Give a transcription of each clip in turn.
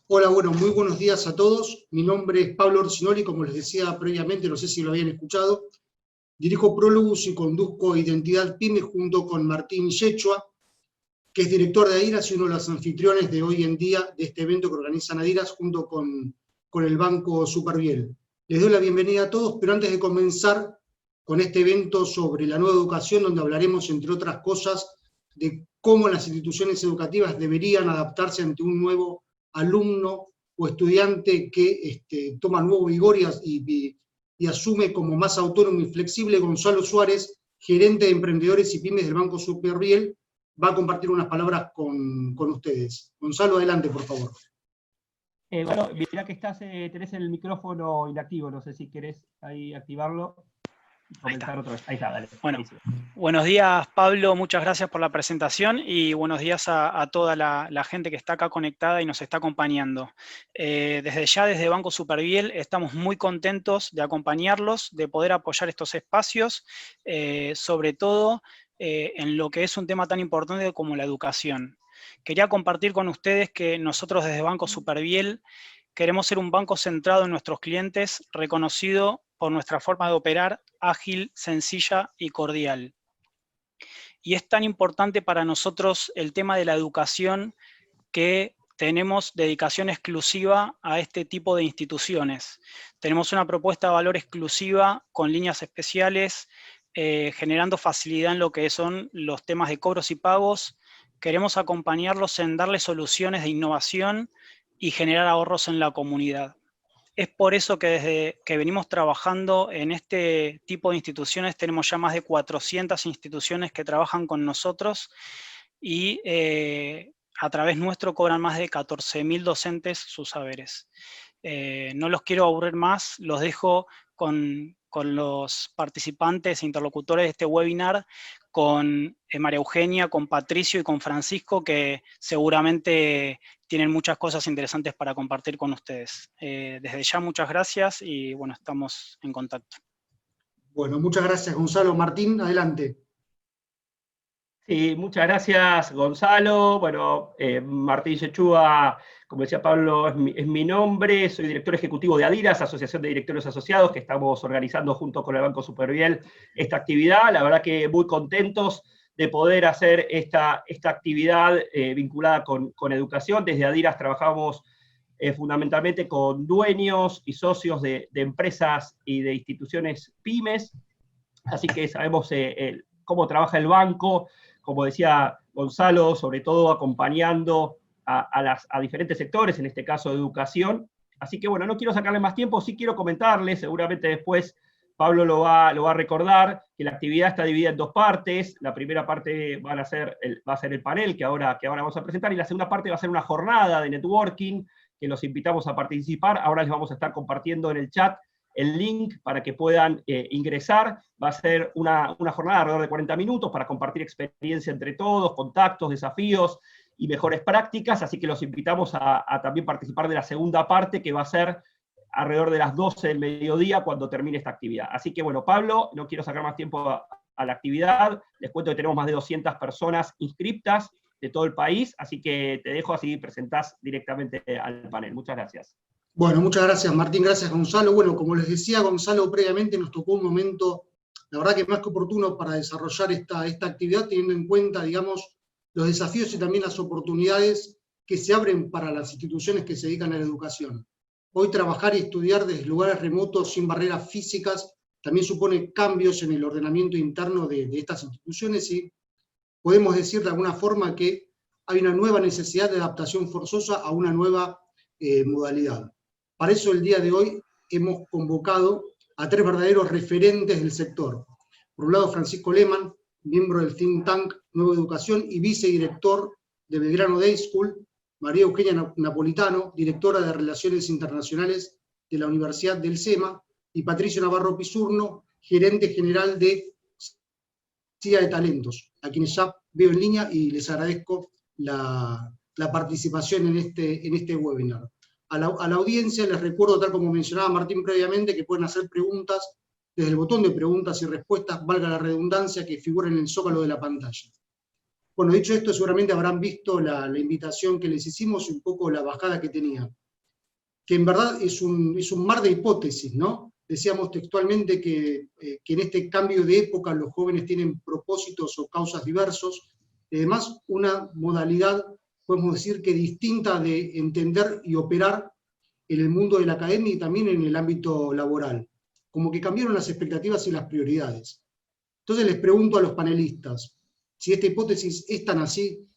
Hola, bueno, muy buenos días a todos. Mi nombre es Pablo Orsinoli, como les decía previamente, no sé si lo habían escuchado. Dirijo Prologos y conduzco Identidad PYME junto con Martín Yechua, que es director de Adidas y uno de los anfitriones de hoy en día de este evento que organizan Adidas junto con el Banco Superviel. Les doy la bienvenida a todos, pero antes de comenzar con este evento sobre la nueva educación, donde hablaremos, entre otras cosas, de cómo las instituciones educativas deberían adaptarse ante un nuevo alumno o estudiante que toma nuevo vigor y asume como más autónomo y flexible. Gonzalo Suárez, gerente de Emprendedores y Pymes del Banco Superviel, va a compartir unas palabras con ustedes. Gonzalo, adelante, por favor. Bueno, mirá que tenés el micrófono inactivo, no sé si querés ahí activarlo. Ahí está. Otra vez. Ahí está, dale. Bueno, buenos días, Pablo, muchas gracias por la presentación y buenos días a toda la gente que está acá conectada y nos está acompañando. Desde Banco Superviel estamos muy contentos de acompañarlos, de poder apoyar estos espacios, sobre todo en lo que es un tema tan importante como la educación. Quería compartir con ustedes que nosotros desde Banco Superviel queremos ser un banco centrado en nuestros clientes, reconocido por nuestra forma de operar ágil, sencilla y cordial. Y es tan importante para nosotros el tema de la educación que tenemos dedicación exclusiva a este tipo de instituciones. Tenemos una propuesta de valor exclusiva con líneas especiales, generando facilidad en lo que son los temas de cobros y pagos. Queremos acompañarlos en darles soluciones de innovación y generar ahorros en la comunidad. Es por eso que desde que venimos trabajando en este tipo de instituciones tenemos ya más de 400 instituciones que trabajan con nosotros y a través nuestro cobran más de 14.000 docentes sus saberes. No los quiero aburrir más, los dejo con los participantes e interlocutores de este webinar, con María Eugenia, con Patricio y con Francisco, que seguramente tienen muchas cosas interesantes para compartir con ustedes. Desde ya, muchas gracias y bueno, estamos en contacto. Bueno, muchas gracias, Gonzalo. Martín, adelante. Sí, muchas gracias, Gonzalo. Bueno, Martín Yechúa, como decía Pablo, es mi nombre. Soy director ejecutivo de Adidas, Asociación de Directores Asociados, que estamos organizando junto con el Banco Superviel esta actividad. La verdad que muy contentos de poder hacer esta actividad vinculada con educación. Desde Adidas trabajamos fundamentalmente con dueños y socios de empresas y de instituciones pymes, así que sabemos cómo trabaja el banco, como decía Gonzalo, sobre todo acompañando a diferentes sectores, en este caso de educación. Así que bueno, no quiero sacarle más tiempo, sí quiero comentarles, seguramente después Pablo lo va a recordar, que la actividad está dividida en dos partes. La primera parte va a ser el panel que ahora vamos a presentar, y la segunda parte va a ser una jornada de networking, que los invitamos a participar. Ahora les vamos a estar compartiendo en el chat el link para que puedan ingresar. Va a ser una jornada de alrededor de 40 minutos para compartir experiencia entre todos, contactos, desafíos y mejores prácticas, así que los invitamos a también participar de la segunda parte, que va a ser alrededor de las 12 del mediodía cuando termine esta actividad. Así que bueno, Pablo, no quiero sacar más tiempo a la actividad. Les cuento que tenemos más de 200 personas inscriptas de todo el país, así que te dejo, así presentás directamente al panel. Muchas gracias. Bueno, muchas gracias, Martín. Gracias, Gonzalo. Bueno, como les decía Gonzalo previamente, nos tocó un momento, la verdad que más que oportuno para desarrollar esta actividad, teniendo en cuenta, digamos, los desafíos y también las oportunidades que se abren para las instituciones que se dedican a la educación. Hoy trabajar y estudiar desde lugares remotos sin barreras físicas también supone cambios en el ordenamiento interno de estas instituciones, y podemos decir de alguna forma que hay una nueva necesidad de adaptación forzosa a una nueva modalidad. Para eso el día de hoy hemos convocado a tres verdaderos referentes del sector. Por un lado, Francisco Lehmann, miembro del think tank Nueva Educación y vicedirector de Belgrano Day School; María Eugenia Napolitano, directora de Relaciones Internacionales de la Universidad del SEMA; y Patricio Navarro Pisurno, gerente general de CIA de Talentos, a quienes ya veo en línea y les agradezco la participación en este webinar. A la audiencia les recuerdo, tal como mencionaba Martín previamente, que pueden hacer preguntas desde el botón de preguntas y respuestas, valga la redundancia, que figura en el zócalo de la pantalla. Bueno, dicho esto, seguramente habrán visto la invitación que les hicimos y un poco la bajada que tenía, que en verdad es un mar de hipótesis, ¿no? Decíamos textualmente que en este cambio de época los jóvenes tienen propósitos o causas diversos, y además una modalidad, podemos decir que distinta de entender y operar en el mundo de la academia y también en el ámbito laboral. Como que cambiaron las expectativas y las prioridades. Entonces les pregunto a los panelistas si esta hipótesis es tan así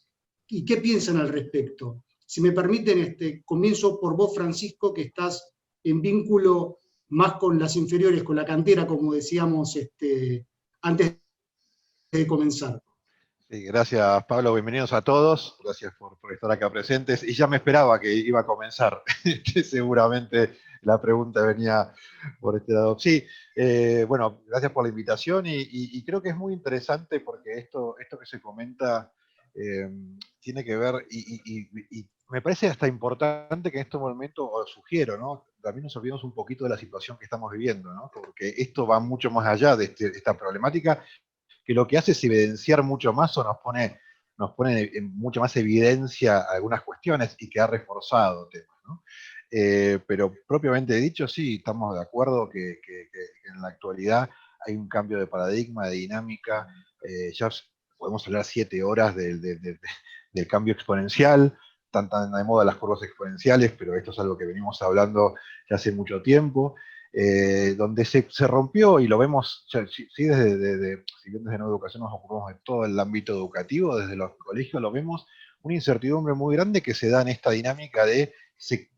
y qué piensan al respecto. Si me permiten, comienzo por vos, Francisco, que estás en vínculo más con las inferiores, con la cantera, como decíamos antes de comenzar. Sí, gracias, Pablo. Bienvenidos a todos. Gracias por estar acá presentes. Y ya me esperaba que iba a comenzar, que seguramente la pregunta venía por este lado. Sí, bueno, gracias por la invitación y creo que es muy interesante porque esto que se comenta tiene que ver, y me parece hasta importante que en este momento, os sugiero, ¿no? También nos olvidemos un poquito de la situación que estamos viviendo, ¿no? Porque esto va mucho más allá de esta problemática, que lo que hace es evidenciar mucho más o nos pone en mucha más evidencia algunas cuestiones y que ha reforzado temas, ¿no? Pero propiamente dicho, sí, estamos de acuerdo que en la actualidad hay un cambio de paradigma, de dinámica, ya podemos hablar 7 horas del cambio exponencial, tan de moda las curvas exponenciales, pero esto es algo que venimos hablando ya hace mucho tiempo. Donde se rompió, y lo vemos, sí, si bien desde Nueva Educación nos ocupamos de todo el ámbito educativo, desde los colegios lo vemos, una incertidumbre muy grande que se da en esta dinámica de, se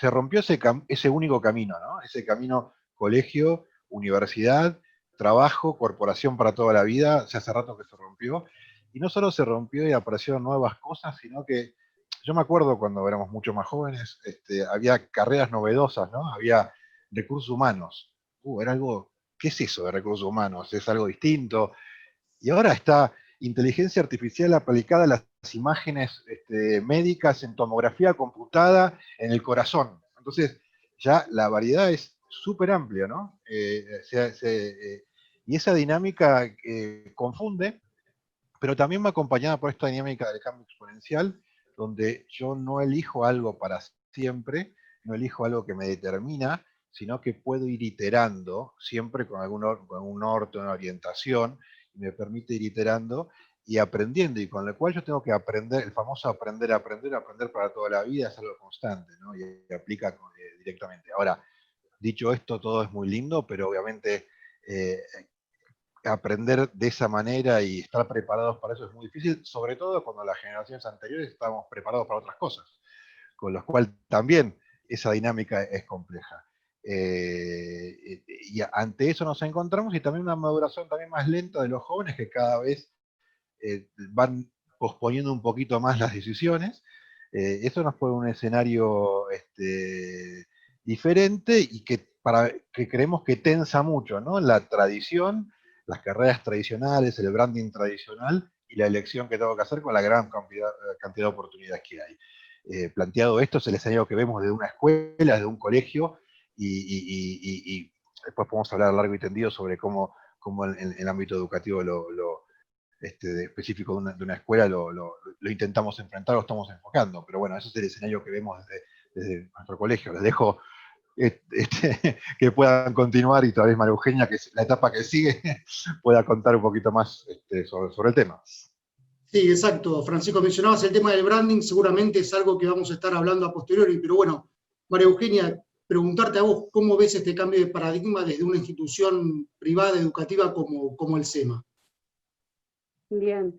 rompió ese único camino, ¿no? Ese camino colegio, universidad, trabajo, corporación para toda la vida, ya hace rato que se rompió, y no solo se rompió y aparecieron nuevas cosas, sino que yo me acuerdo cuando éramos mucho más jóvenes, había carreras novedosas, ¿no? Había recursos humanos. Era algo, ¿qué es eso de recursos humanos? Es algo distinto. Y ahora está inteligencia artificial aplicada a las imágenes médicas en tomografía computada en el corazón. Entonces, ya la variedad es súper amplia, ¿no? Y esa dinámica confunde, pero también va acompañada por esta dinámica del cambio exponencial, donde yo no elijo algo para siempre, no elijo algo que me determina, sino que puedo ir iterando, siempre con un norte, una orientación, y me permite ir iterando y aprendiendo, y con lo cual yo tengo que aprender, el famoso aprender para toda la vida, es algo constante, ¿no? Y aplica directamente. Ahora, dicho esto, todo es muy lindo, pero obviamente aprender de esa manera y estar preparados para eso es muy difícil, sobre todo cuando las generaciones anteriores estábamos preparados para otras cosas, con lo cual también esa dinámica es compleja. Y ante eso nos encontramos, y también una maduración también más lenta de los jóvenes que cada vez van posponiendo un poquito más las decisiones. Eso nos pone un escenario diferente y que creemos que tensa mucho, ¿no? La tradición, las carreras tradicionales, el branding tradicional y la elección que tengo que hacer con la gran cantidad de oportunidades que hay. Planteado esto, es el escenario que vemos de una escuela, de un colegio, y después podemos hablar largo y tendido sobre cómo en el ámbito educativo específico de una escuela lo intentamos enfrentar o estamos enfocando. Pero bueno, ese es el escenario que vemos desde nuestro colegio. Les dejo que puedan continuar, y tal vez María Eugenia, que es la etapa que sigue, pueda contar un poquito más sobre el tema. Sí, exacto. Francisco, mencionabas el tema del branding, seguramente es algo que vamos a estar hablando a posteriori, pero bueno, María Eugenia, preguntarte a vos, ¿cómo ves este cambio de paradigma desde una institución privada educativa como el SEMA? Bien,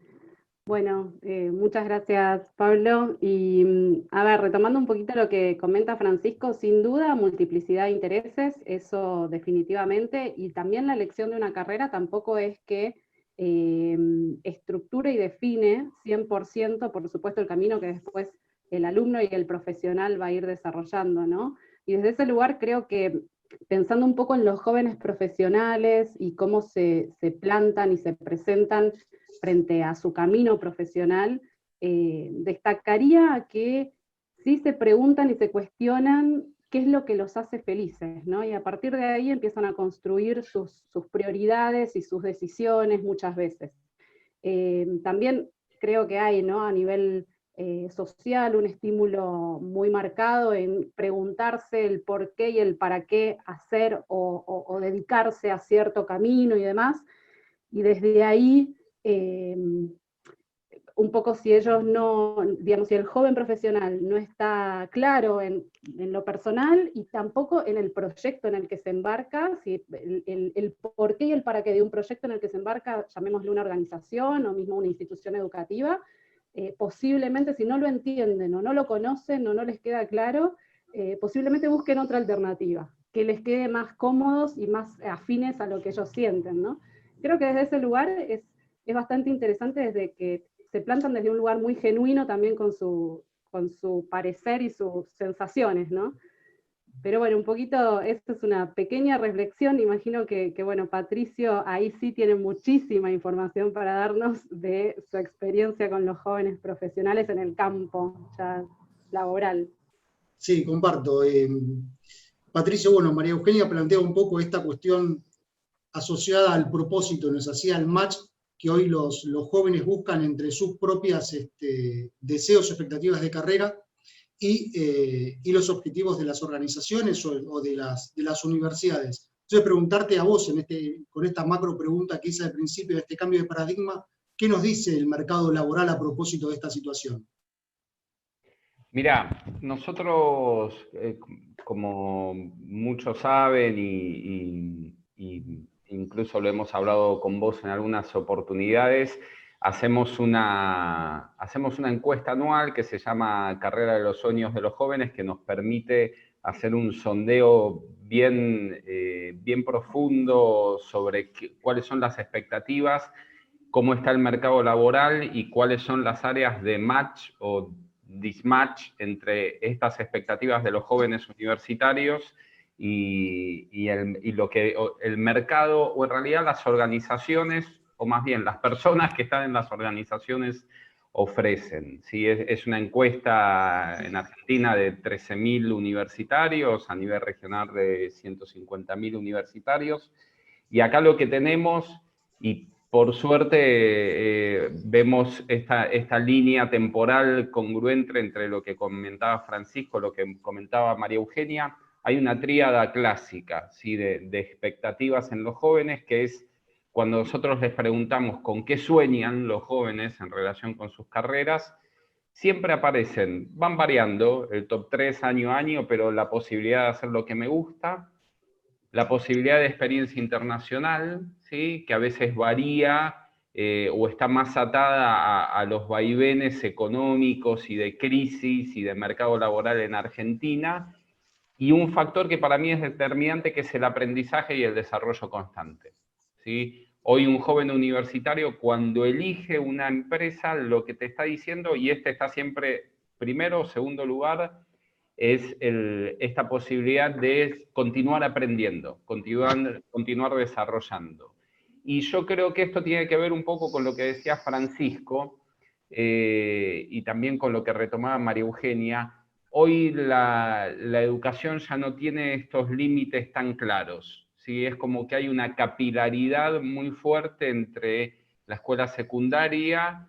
bueno, muchas gracias, Pablo. Y a ver, retomando un poquito lo que comenta Francisco, sin duda, multiplicidad de intereses, eso definitivamente, y también la elección de una carrera tampoco es que estructure y define 100%, por supuesto, el camino que después el alumno y el profesional va a ir desarrollando, ¿no? Y desde ese lugar creo que, pensando un poco en los jóvenes profesionales y cómo se plantan y se presentan frente a su camino profesional, destacaría que sí se preguntan y se cuestionan qué es lo que los hace felices, ¿no? Y a partir de ahí empiezan a construir sus prioridades y sus decisiones muchas veces. También creo que hay, ¿no? A nivel social un estímulo muy marcado en preguntarse el por qué y el para qué hacer o dedicarse a cierto camino y demás, y desde ahí un poco si ellos no, digamos, si el joven profesional no está claro en lo personal y tampoco en el proyecto en el que se embarca, si el por qué y el para qué de un proyecto en el que se embarca, llamémosle una organización o mismo una institución educativa, posiblemente si no lo entienden o no lo conocen o no les queda claro, posiblemente busquen otra alternativa, que les quede más cómodos y más afines a lo que ellos sienten, ¿no? Creo que desde ese lugar es bastante interesante desde que se plantan desde un lugar muy genuino también con su parecer y sus sensaciones, ¿no? Pero bueno, un poquito, esto es una pequeña reflexión, imagino que bueno, Patricio ahí sí tiene muchísima información para darnos de su experiencia con los jóvenes profesionales en el campo ya laboral. Sí, comparto. Patricio, bueno, María Eugenia plantea un poco esta cuestión asociada al propósito, ¿no es así? Al match que hoy los jóvenes buscan entre sus propias deseos y expectativas de carrera y los objetivos de las organizaciones o de las universidades. Entonces, preguntarte a vos, con esta macro pregunta que hice al principio de este cambio de paradigma, ¿qué nos dice el mercado laboral a propósito de esta situación? Mirá, nosotros, como muchos saben y incluso lo hemos hablado con vos en algunas oportunidades, hacemos una encuesta anual que se llama Carrera de los Sueños de los Jóvenes, que nos permite hacer un sondeo bien profundo sobre cuáles son las expectativas, cómo está el mercado laboral y cuáles son las áreas de match o mismatch entre estas expectativas de los jóvenes universitarios y lo que el mercado, o en realidad las organizaciones, o más bien las personas que están en las organizaciones ofrecen. ¿Sí? Es una encuesta en Argentina de 13.000 universitarios, a nivel regional de 150.000 universitarios, y acá lo que tenemos, y por suerte vemos esta línea temporal congruente entre lo que comentaba Francisco, lo que comentaba María Eugenia. Hay una tríada clásica, ¿sí? de expectativas en los jóvenes, que es cuando nosotros les preguntamos con qué sueñan los jóvenes en relación con sus carreras, siempre aparecen, van variando el top 3 año a año, pero la posibilidad de hacer lo que me gusta, la posibilidad de experiencia internacional, ¿sí? Que a veces varía o está más atada a los vaivenes económicos y de crisis y de mercado laboral en Argentina, y un factor que para mí es determinante, que es el aprendizaje y el desarrollo constante, ¿sí? Hoy un joven universitario, cuando elige una empresa, lo que te está diciendo, y está siempre primero o segundo lugar, es esta posibilidad de continuar aprendiendo, continuar desarrollando. Y yo creo que esto tiene que ver un poco con lo que decía Francisco y también con lo que retomaba María Eugenia. Hoy la educación ya no tiene estos límites tan claros, ¿sí? Es como que hay una capilaridad muy fuerte entre la escuela secundaria,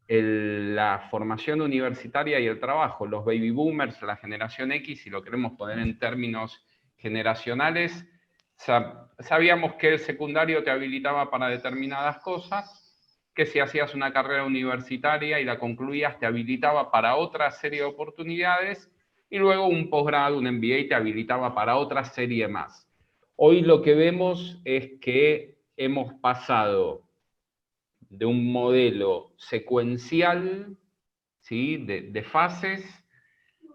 la formación universitaria y el trabajo. Los baby boomers, la generación X, si lo queremos poner en términos generacionales, sabíamos que el secundario te habilitaba para determinadas cosas, que si hacías una carrera universitaria y la concluías te habilitaba para otra serie de oportunidades, y luego un posgrado, un MBA te habilitaba para otra serie más. Hoy lo que vemos es que hemos pasado de un modelo secuencial, ¿sí? de fases,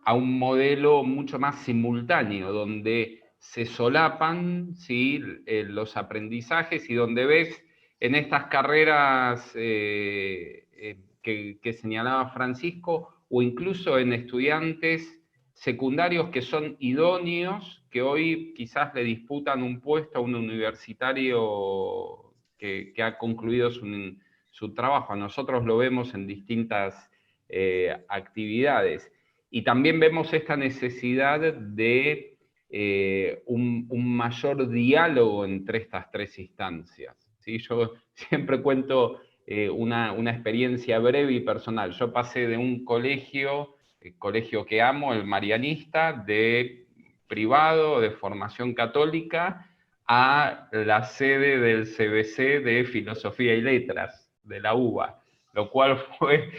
a un modelo mucho más simultáneo, donde se solapan, ¿sí? Los aprendizajes, y donde ves en estas carreras que señalaba Francisco, o incluso en estudiantes secundarios que son idóneos, que hoy quizás le disputan un puesto a un universitario que ha concluido su trabajo. Nosotros lo vemos en distintas actividades. Y también vemos esta necesidad de un mayor diálogo entre estas tres instancias, ¿sí? Yo siempre cuento una experiencia breve y personal. Yo pasé de un colegio, el colegio que amo, el Marianista, de privado, de formación católica, a la sede del CBC de Filosofía y Letras, de la UBA, lo cual fue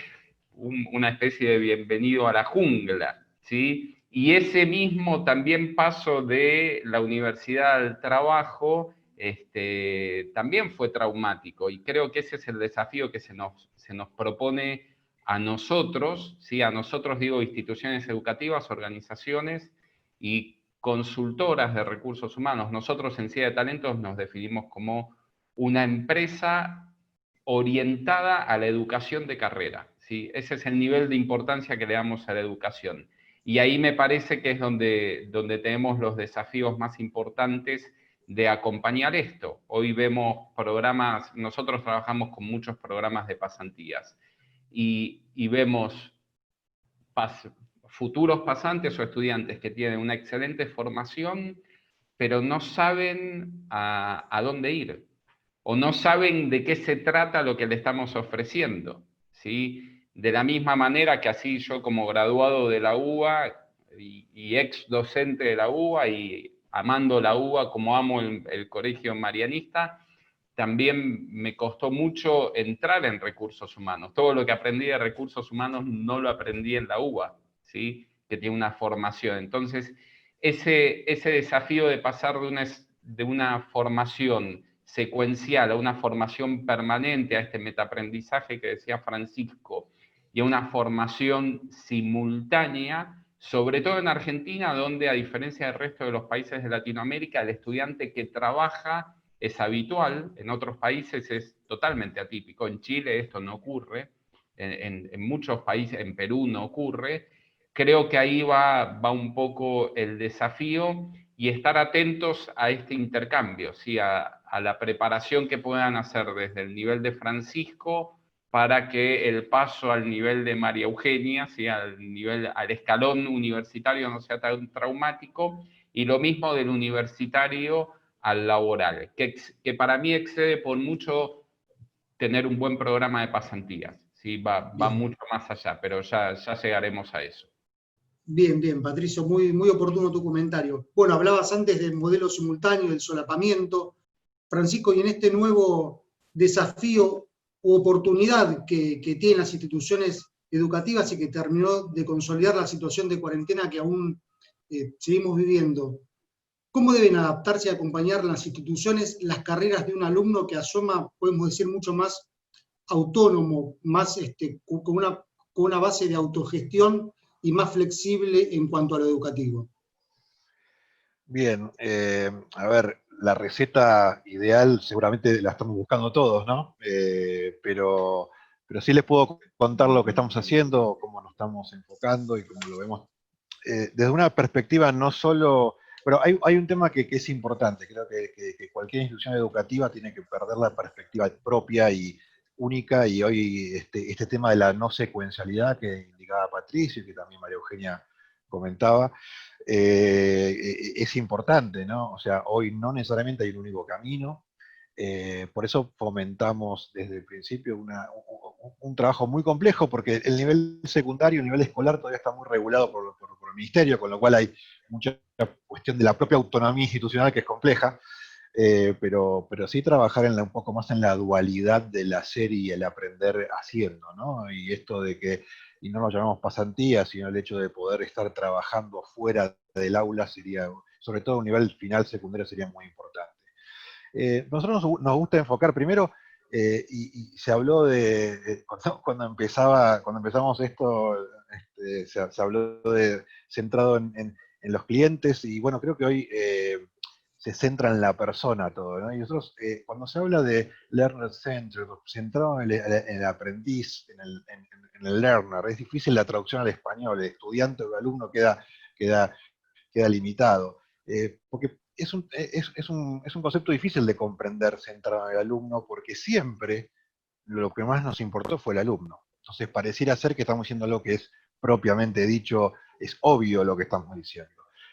una especie de bienvenido a la jungla, ¿sí? Y ese mismo también paso de la universidad al trabajo también fue traumático, y creo que ese es el desafío que se nos propone a nosotros, ¿sí? A nosotros digo instituciones educativas, organizaciones y consultoras de recursos humanos. Nosotros en CIA de Talentos nos definimos como una empresa orientada a la educación de carrera, ¿sí? Ese es el nivel de importancia que le damos a la educación. Y ahí me parece que es donde tenemos los desafíos más importantes de acompañar esto. Hoy vemos programas, nosotros trabajamos con muchos programas de pasantías, y vemos futuros pasantes o estudiantes que tienen una excelente formación, pero no saben a dónde ir, o no saben de qué se trata lo que le estamos ofreciendo, ¿sí? De la misma manera que así yo, como graduado de la UBA y ex docente de la UBA, y amando la UBA como amo el colegio marianista, también me costó mucho entrar en recursos humanos. Todo lo que aprendí de recursos humanos no lo aprendí en la UBA, ¿sí? Que tiene una formación. Entonces, ese desafío de pasar de una formación secuencial a una formación permanente, a este metaaprendizaje que decía Francisco, y a una formación simultánea, sobre todo en Argentina, donde, a diferencia del resto de los países de Latinoamérica, el estudiante que trabaja es habitual. En otros países es totalmente atípico. En Chile esto no ocurre, en muchos países, en Perú no ocurre. Creo que ahí va un poco el desafío, y estar atentos a este intercambio, ¿sí? A la preparación que puedan hacer desde el nivel de Francisco, para que el paso al nivel de María Eugenia, ¿sí? Al escalón universitario no sea tan traumático, y lo mismo del universitario al laboral, que para mí excede por mucho tener un buen programa de pasantías, ¿sí? Va mucho más allá, pero ya llegaremos a eso. Bien, bien, Patricio, muy, muy oportuno tu comentario. Bueno, hablabas antes del modelo simultáneo, del solapamiento. Francisco, y en este nuevo desafío u oportunidad que tienen las instituciones educativas y que terminó de consolidar la situación de cuarentena que aún seguimos viviendo, ¿cómo deben adaptarse y acompañar las instituciones las carreras de un alumno que asoma, podemos decir, mucho más autónomo, más con una base de autogestión y más flexible en cuanto a lo educativo? Bien, a ver, la receta ideal seguramente la estamos buscando todos, ¿no? Pero sí les puedo contar lo que estamos haciendo, cómo nos estamos enfocando y cómo lo vemos. Desde una perspectiva no solo... Pero hay un tema que es importante. Creo que cualquier institución educativa tiene que perder la perspectiva propia y única, y hoy este tema de la no secuencialidad que indicaba Patricio y que también María Eugenia comentaba, es importante, ¿no? O sea, hoy no necesariamente hay un único camino. Por eso fomentamos desde el principio un trabajo muy complejo, porque el nivel secundario, el nivel escolar todavía está muy regulado por el ministerio, con lo cual hay mucha cuestión de la propia autonomía institucional que es compleja, pero sí trabajar un poco más en la dualidad del hacer y el aprender haciendo, ¿no? Y esto de que, y no lo llamamos pasantía, sino el hecho de poder estar trabajando fuera del aula sería, sobre todo a un nivel final secundario, sería muy importante. Nosotros nos gusta enfocar primero, y se habló de, cuando empezamos esto, se habló de centrado en los clientes, y bueno, creo que hoy se centra en la persona todo, ¿no? Y nosotros, cuando se habla de learner centered, centrado en el aprendiz, en el learner, es difícil la traducción al español, el estudiante o el alumno queda limitado, porque es un concepto difícil de comprender centrado en el alumno, porque siempre lo que más nos importó fue el alumno. Entonces pareciera ser que estamos diciendo lo que es propiamente dicho, es obvio lo que estamos diciendo.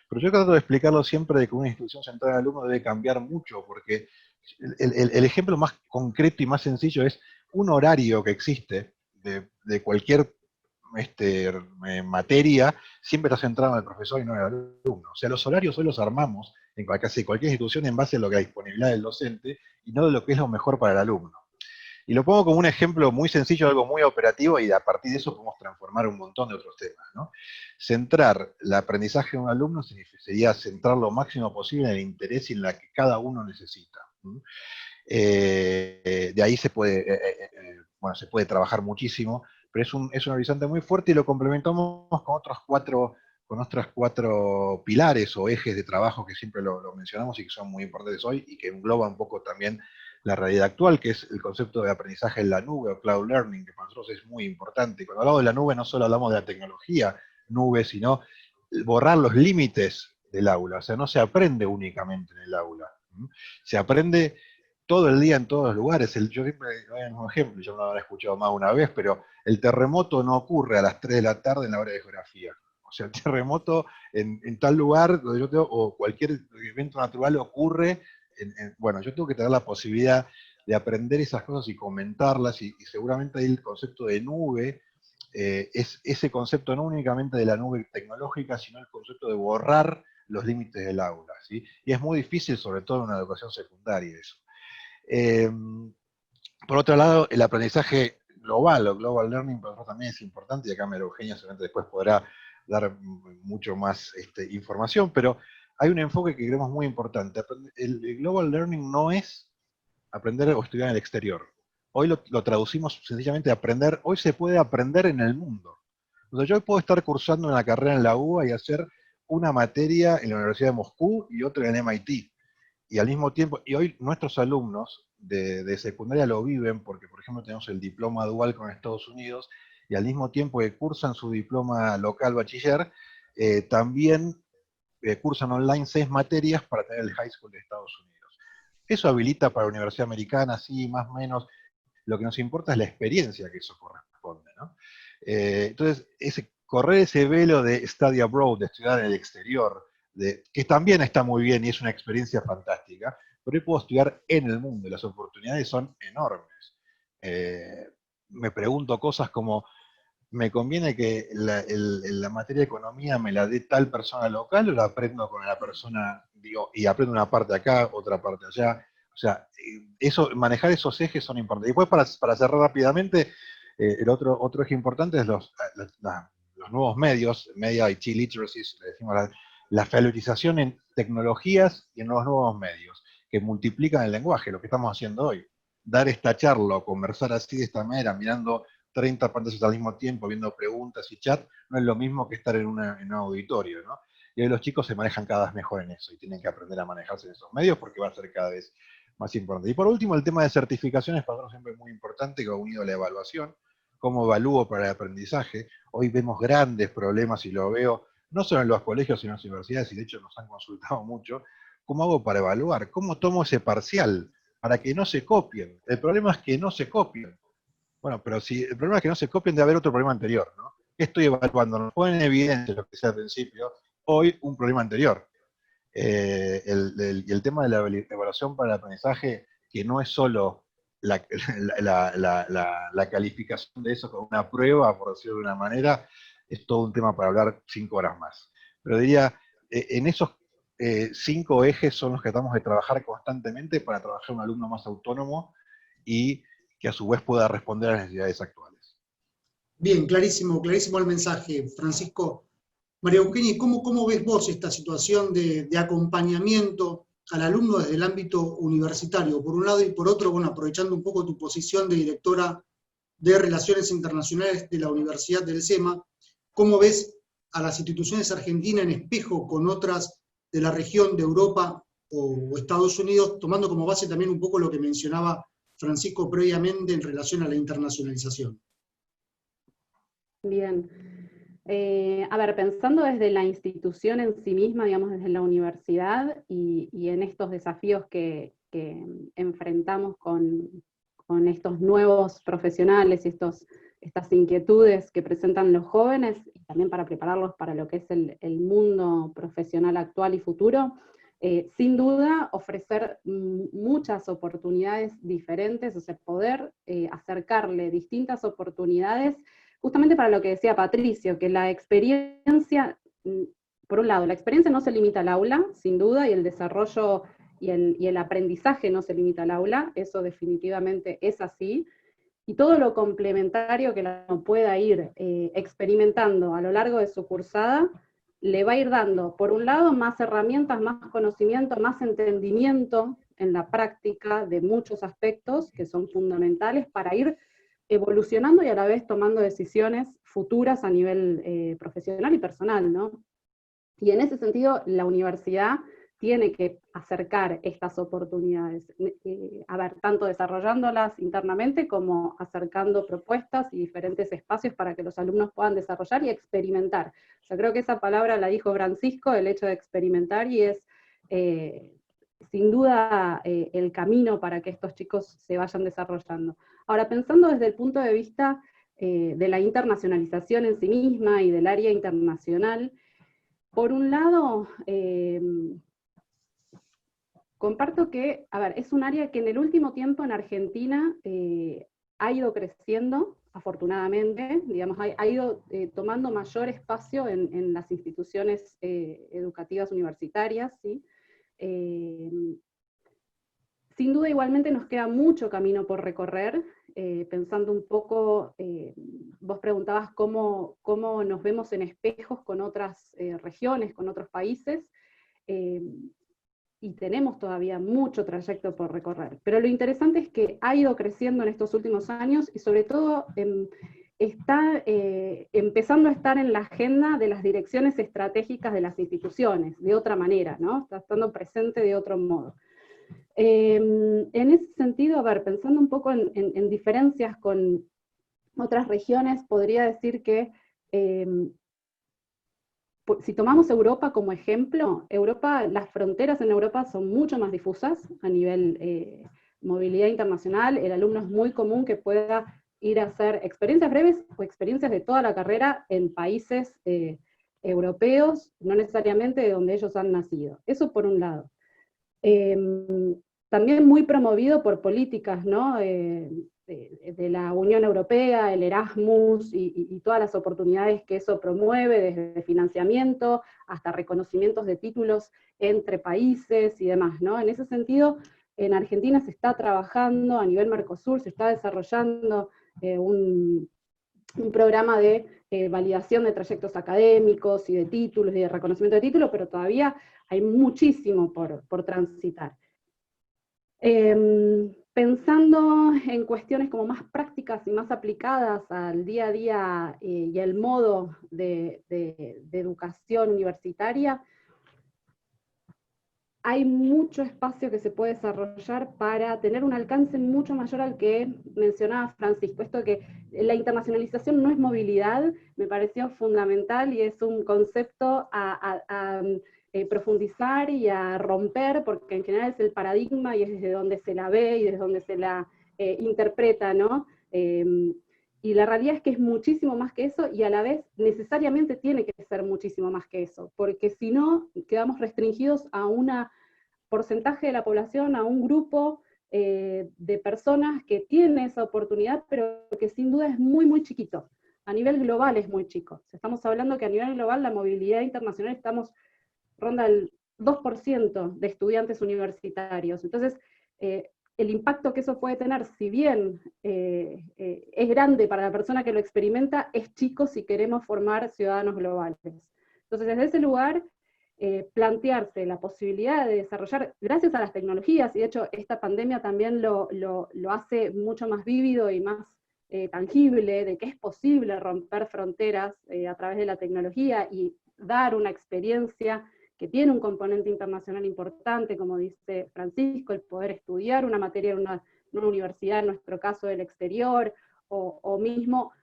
Pero yo trato de explicarlo siempre de que una institución centrada en el alumno debe cambiar mucho, porque el ejemplo más concreto y más sencillo es un horario que existe de cualquier materia, siempre está centrado en el profesor y no en el alumno. O sea, los horarios hoy los armamos en casi cualquier institución en base a lo que hay disponibilidad del docente y no de lo que es lo mejor para el alumno. Y lo pongo como un ejemplo muy sencillo, algo muy operativo, y a partir de eso podemos transformar un montón de otros temas, ¿no? Centrar el aprendizaje de un alumno sería centrar lo máximo posible en el interés y en la que cada uno necesita. De ahí se puede, bueno, se puede trabajar muchísimo, pero es un horizonte muy fuerte y lo complementamos con otros cuatro pilares o ejes de trabajo que siempre lo mencionamos y que son muy importantes hoy y que engloban un poco también la realidad actual, que es el concepto de aprendizaje en la nube o cloud learning, que para nosotros es muy importante. Cuando hablamos de la nube no solo hablamos de la tecnología nube, sino borrar los límites del aula. O sea, no se aprende únicamente en el aula. Se aprende todo el día en todos los lugares. Yo siempre doy un ejemplo, yo no lo habré escuchado más una vez, pero el terremoto no ocurre a las 3 de la tarde en la hora de geografía. O sea, el terremoto en tal lugar donde yo tengo, o cualquier evento natural ocurre. Bueno, yo tengo que tener la posibilidad de aprender esas cosas y comentarlas, y seguramente ahí el concepto de nube es ese concepto no únicamente de la nube tecnológica, sino el concepto de borrar los límites del aula, ¿sí? Y es muy difícil, sobre todo en una educación secundaria, eso. Por otro lado, el aprendizaje global, o global learning, para nosotros también es importante, y acá María Eugenia seguramente después podrá dar mucho más información, pero hay un enfoque que creemos muy importante. El global learning no es aprender o estudiar en el exterior. Hoy lo traducimos sencillamente a aprender. Hoy se puede aprender en el mundo. Entonces yo puedo estar cursando una carrera en la UBA y hacer una materia en la Universidad de Moscú y otra en MIT. Y al mismo tiempo, y hoy nuestros alumnos de secundaria lo viven porque, por ejemplo, tenemos el diploma dual con Estados Unidos, y al mismo tiempo que cursan su diploma local bachiller, también cursan online 6 materias para tener el high school de Estados Unidos. Eso habilita para la Universidad Americana, sí, más o menos. Lo que nos importa es la experiencia que eso corresponde, ¿no? Entonces, correr ese velo de study abroad, de estudiar en el exterior, que también está muy bien y es una experiencia fantástica, pero yo puedo estudiar en el mundo y las oportunidades son enormes. Me pregunto cosas como, ¿me conviene que la materia de economía me la dé tal persona local o la aprendo con la persona, digo, y aprendo una parte acá, otra parte allá? O sea, manejar esos ejes son importantes. Y después, para cerrar rápidamente, el otro eje importante es los nuevos medios, media IT literacy, le decimos la familiarización en tecnologías y en los nuevos medios, que multiplican el lenguaje, lo que estamos haciendo hoy. Dar esta charla o conversar así de esta manera, mirando 30 pantallas al mismo tiempo, viendo preguntas y chat, no es lo mismo que estar en un auditorio, ¿no? Y hoy los chicos se manejan cada vez mejor en eso y tienen que aprender a manejarse en esos medios porque va a ser cada vez más importante. Y por último, el tema de certificaciones para nosotros siempre es muy importante, que ha unido a la evaluación. ¿Cómo evalúo para el aprendizaje? Hoy vemos grandes problemas, y lo veo no solo en los colegios, sino en las universidades, y de hecho nos han consultado mucho. ¿Cómo hago para evaluar? ¿Cómo tomo ese parcial para que no se copien? El problema es que no se copien. Bueno, pero si el problema es que no se copien, debe haber otro problema anterior, ¿no? ¿Qué estoy evaluando? Nos pone en evidencia lo que decía al principio, hoy un problema anterior. El tema de la evaluación para el aprendizaje, que no es solo la calificación de eso con una prueba, por decirlo de una manera, es todo un tema para hablar 5 horas más. Pero diría, en esos 5 ejes son los que tratamos de trabajar constantemente para trabajar un alumno más autónomo y que a su vez pueda responder a las necesidades actuales. Bien, clarísimo, clarísimo el mensaje, Francisco. María Eugenia, ¿cómo ves vos esta situación de acompañamiento al alumno desde el ámbito universitario, por un lado, y por otro, bueno, aprovechando un poco tu posición de directora de Relaciones Internacionales de la Universidad del SEMA, ¿cómo ves a las instituciones argentinas en espejo con otras de la región de Europa o Estados Unidos, tomando como base también un poco lo que mencionaba Francisco previamente en relación a la internacionalización? Bien. A ver, pensando desde la institución en sí misma, digamos desde la universidad, y en estos desafíos que enfrentamos con estos nuevos profesionales y estas inquietudes que presentan los jóvenes, y también para prepararlos para lo que es el mundo profesional actual y futuro, sin duda ofrecer muchas oportunidades diferentes, o sea, poder acercarle distintas oportunidades, justamente para lo que decía Patricio, que la experiencia, por un lado, la experiencia no se limita al aula, sin duda, y el desarrollo y el aprendizaje no se limita al aula, eso definitivamente es así, y todo lo complementario que uno pueda ir experimentando a lo largo de su cursada, le va a ir dando, por un lado, más herramientas, más conocimiento, más entendimiento en la práctica de muchos aspectos que son fundamentales para ir evolucionando y a la vez tomando decisiones futuras a nivel profesional y personal, ¿no? Y en ese sentido, la universidad tiene que acercar estas oportunidades, a ver, tanto desarrollándolas internamente como acercando propuestas y diferentes espacios para que los alumnos puedan desarrollar y experimentar. Yo creo que esa palabra la dijo Francisco, el hecho de experimentar, y es sin duda el camino para que estos chicos se vayan desarrollando. Ahora, pensando desde el punto de vista de la internacionalización en sí misma y del área internacional, por un lado, comparto que, a ver, es un área que en el último tiempo en Argentina ha ido creciendo, afortunadamente, digamos, ha ido tomando mayor espacio en las instituciones educativas universitarias, ¿sí? Sin duda igualmente nos queda mucho camino por recorrer, pensando un poco, vos preguntabas cómo nos vemos en espejos con otras regiones, con otros países, y tenemos todavía mucho trayecto por recorrer. Pero lo interesante es que ha ido creciendo en estos últimos años, y sobre todo está empezando a estar en la agenda de las direcciones estratégicas de las instituciones, de otra manera, ¿no? Está estando presente de otro modo. En ese sentido, a ver, pensando un poco en diferencias con otras regiones, podría decir que si tomamos Europa como ejemplo, las fronteras en Europa son mucho más difusas a nivel movilidad internacional. El alumno es muy común que pueda ir a hacer experiencias breves o experiencias de toda la carrera en países europeos, no necesariamente de donde ellos han nacido. Eso por un lado. También muy promovido por políticas, ¿no? De la Unión Europea, el Erasmus y todas las oportunidades que eso promueve, desde financiamiento hasta reconocimientos de títulos entre países y demás, ¿no? En ese sentido, en Argentina se está trabajando a nivel Mercosur, se está desarrollando un programa de validación de trayectos académicos y de títulos y de reconocimiento de títulos, pero todavía hay muchísimo por transitar. Pensando en cuestiones como más prácticas y más aplicadas al día a día y al modo de educación universitaria, hay mucho espacio que se puede desarrollar para tener un alcance mucho mayor al que mencionaba Francisco. Esto de que la internacionalización no es movilidad, me pareció fundamental y es un concepto a profundizar y a romper, porque en general es el paradigma y es desde donde se la ve y desde donde se la interpreta, ¿no? Y la realidad es que es muchísimo más que eso, y a la vez necesariamente tiene que ser muchísimo más que eso, porque si no, quedamos restringidos a un porcentaje de la población, a un grupo de personas que tienen esa oportunidad, pero que sin duda es muy, muy chiquito. A nivel global es muy chico. Estamos hablando que a nivel global la movilidad internacional ronda el 2% de estudiantes universitarios. Entonces, el impacto que eso puede tener, si bien es grande para la persona que lo experimenta, es chico si queremos formar ciudadanos globales. Entonces, desde ese lugar, plantearse la posibilidad de desarrollar, gracias a las tecnologías, y de hecho esta pandemia también lo hace mucho más vívido y más tangible, de que es posible romper fronteras a través de la tecnología y dar una experiencia que tiene un componente internacional importante, como dice Francisco, el poder estudiar una materia en una universidad, en nuestro caso del exterior, o mismo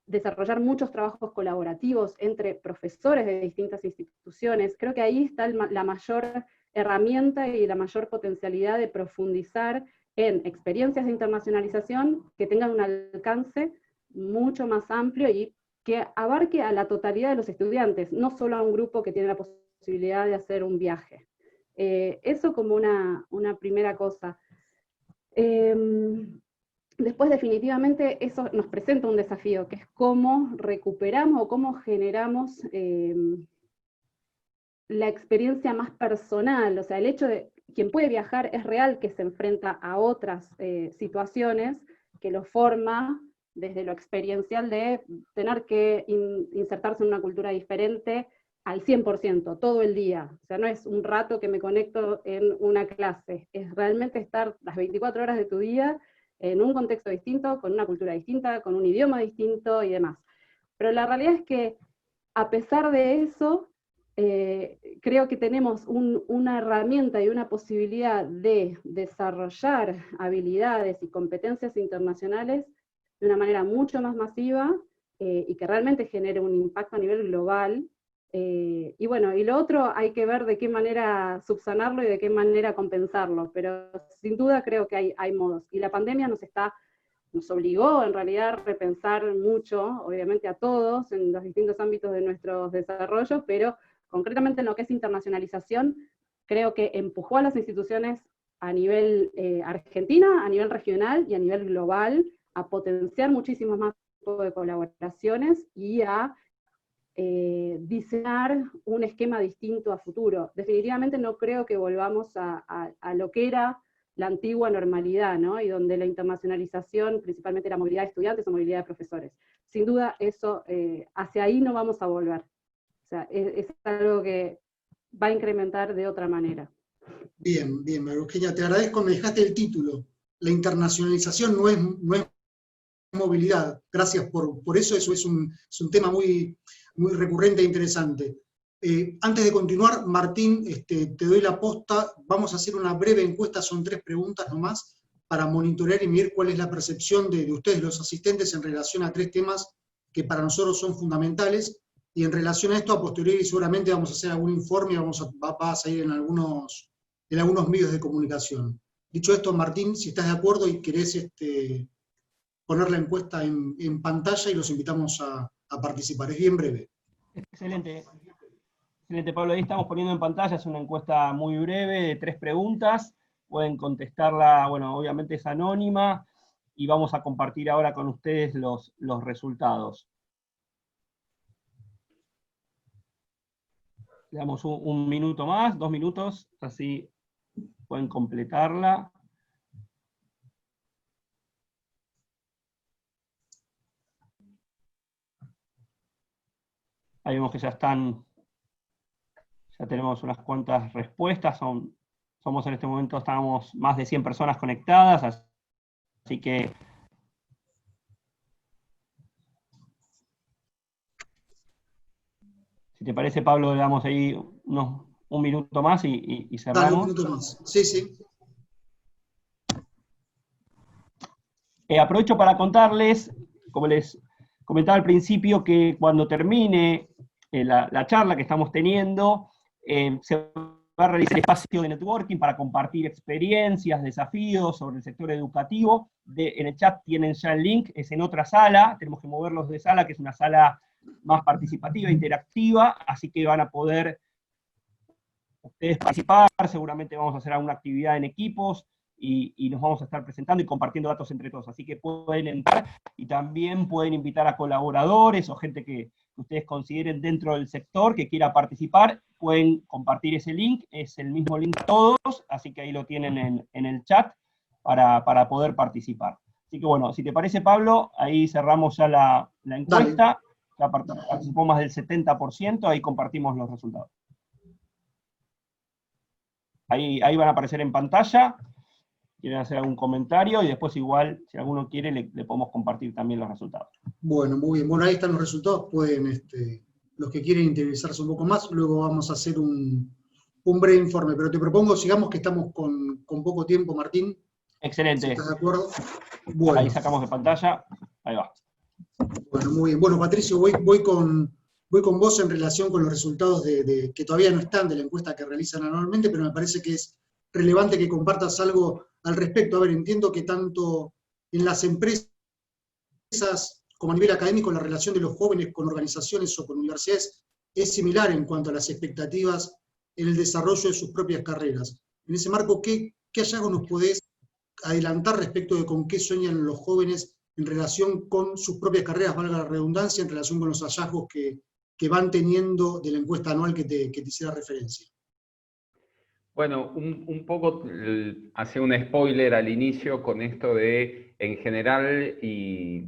desarrollar muchos trabajos colaborativos entre profesores de distintas instituciones. Creo que ahí está la mayor herramienta y la mayor potencialidad de profundizar en experiencias de internacionalización que tengan un alcance mucho más amplio y que abarque a la totalidad de los estudiantes, no solo a un grupo que tiene la posibilidad de hacer un viaje. Eso como una primera cosa. Después definitivamente eso nos presenta un desafío, que es cómo recuperamos o cómo generamos la experiencia más personal, o sea, el hecho de quien puede viajar es real que se enfrenta a otras situaciones que lo forma desde lo experiencial de tener que insertarse en una cultura diferente al 100%, todo el día. O sea, no es un rato que me conecto en una clase, es realmente estar las 24 horas de tu día en un contexto distinto, con una cultura distinta, con un idioma distinto y demás. Pero la realidad es que, a pesar de eso, creo que tenemos una herramienta y una posibilidad de desarrollar habilidades y competencias internacionales de una manera mucho más masiva y que realmente genere un impacto a nivel global. Y bueno, y lo otro hay que ver de qué manera subsanarlo y de qué manera compensarlo, pero sin duda creo que hay modos. Y la pandemia nos obligó en realidad a repensar mucho, obviamente a todos, en los distintos ámbitos de nuestros desarrollos, pero concretamente en lo que es internacionalización, creo que empujó a las instituciones a nivel Argentina, a nivel regional y a nivel global, a potenciar muchísimos más tipos de colaboraciones y a diseñar un esquema distinto a futuro. Definitivamente no creo que volvamos a lo que era la antigua normalidad, ¿no? Y donde la internacionalización principalmente era movilidad de estudiantes o movilidad de profesores. Sin duda eso, hacia ahí no vamos a volver. O sea, es algo que va a incrementar de otra manera. Bien, bien, María Eugenia, te agradezco, me dejaste el título. La internacionalización no es movilidad. Gracias por eso es un tema muy recurrente e interesante. Antes de continuar, Martín, te doy la posta, vamos a hacer una breve encuesta, son 3 preguntas nomás, para monitorear y medir cuál es la percepción de ustedes, los asistentes, en relación a 3 temas que para nosotros son fundamentales, y en relación a esto, a posteriori seguramente vamos a hacer algún informe, va a salir en algunos medios de comunicación. Dicho esto, Martín, si estás de acuerdo y querés poner la encuesta en pantalla, y los invitamos a participar. Es bien breve. Excelente. Excelente, Pablo. Ahí estamos poniendo en pantalla, es una encuesta muy breve de 3 preguntas. Pueden contestarla, bueno, obviamente es anónima, y vamos a compartir ahora con ustedes los resultados. Le damos un minuto más, 2 minutos, así pueden completarla. Ahí vemos que ya tenemos unas cuantas respuestas, somos en este momento, estamos más de 100 personas conectadas, así que si te parece, Pablo, le damos ahí un minuto más y cerramos. Dale, un minuto más. Sí, sí. Aprovecho para contarles, como les comentaba al principio, que cuando termine la charla que estamos teniendo, se va a realizar el espacio de networking para compartir experiencias, desafíos sobre el sector educativo. En el chat tienen ya el link, es en otra sala, tenemos que moverlos de sala, que es una sala más participativa, interactiva, así que van a poder ustedes participar, seguramente vamos a hacer alguna actividad en equipos, y nos vamos a estar presentando y compartiendo datos entre todos, así que pueden entrar, y también pueden invitar a colaboradores o gente que ustedes consideren dentro del sector que quiera participar, pueden compartir ese link, es el mismo link todos, así que ahí lo tienen en el chat para poder participar. Así que bueno, si te parece, Pablo, ahí cerramos ya la encuesta, ya participó más del 70%, ahí compartimos los resultados. Ahí van a aparecer en pantalla, quieren hacer algún comentario, y después igual, si alguno quiere, le podemos compartir también los resultados. Bueno, muy bien. Bueno, ahí están los resultados, pueden, los que quieren interesarse un poco más, luego vamos a hacer un breve informe, pero te propongo, sigamos, que estamos con poco tiempo, Martín. Excelente. Si ¿estás de acuerdo? Bueno. Ahí sacamos de pantalla, ahí va. Bueno, muy bien. Bueno, Patricio, voy con vos en relación con los resultados que todavía no están de la encuesta que realizan anualmente, pero me parece que es relevante que compartas algo al respecto. A ver, entiendo que tanto en las empresas como a nivel académico la relación de los jóvenes con organizaciones o con universidades es similar en cuanto a las expectativas en el desarrollo de sus propias carreras. En ese marco, ¿qué hallazgos nos podés adelantar respecto de con qué sueñan los jóvenes en relación con sus propias carreras, valga la redundancia, en relación con los hallazgos que van teniendo de la encuesta anual que te hiciera referencia? Bueno, un poco hacía un spoiler al inicio con esto de, en general, y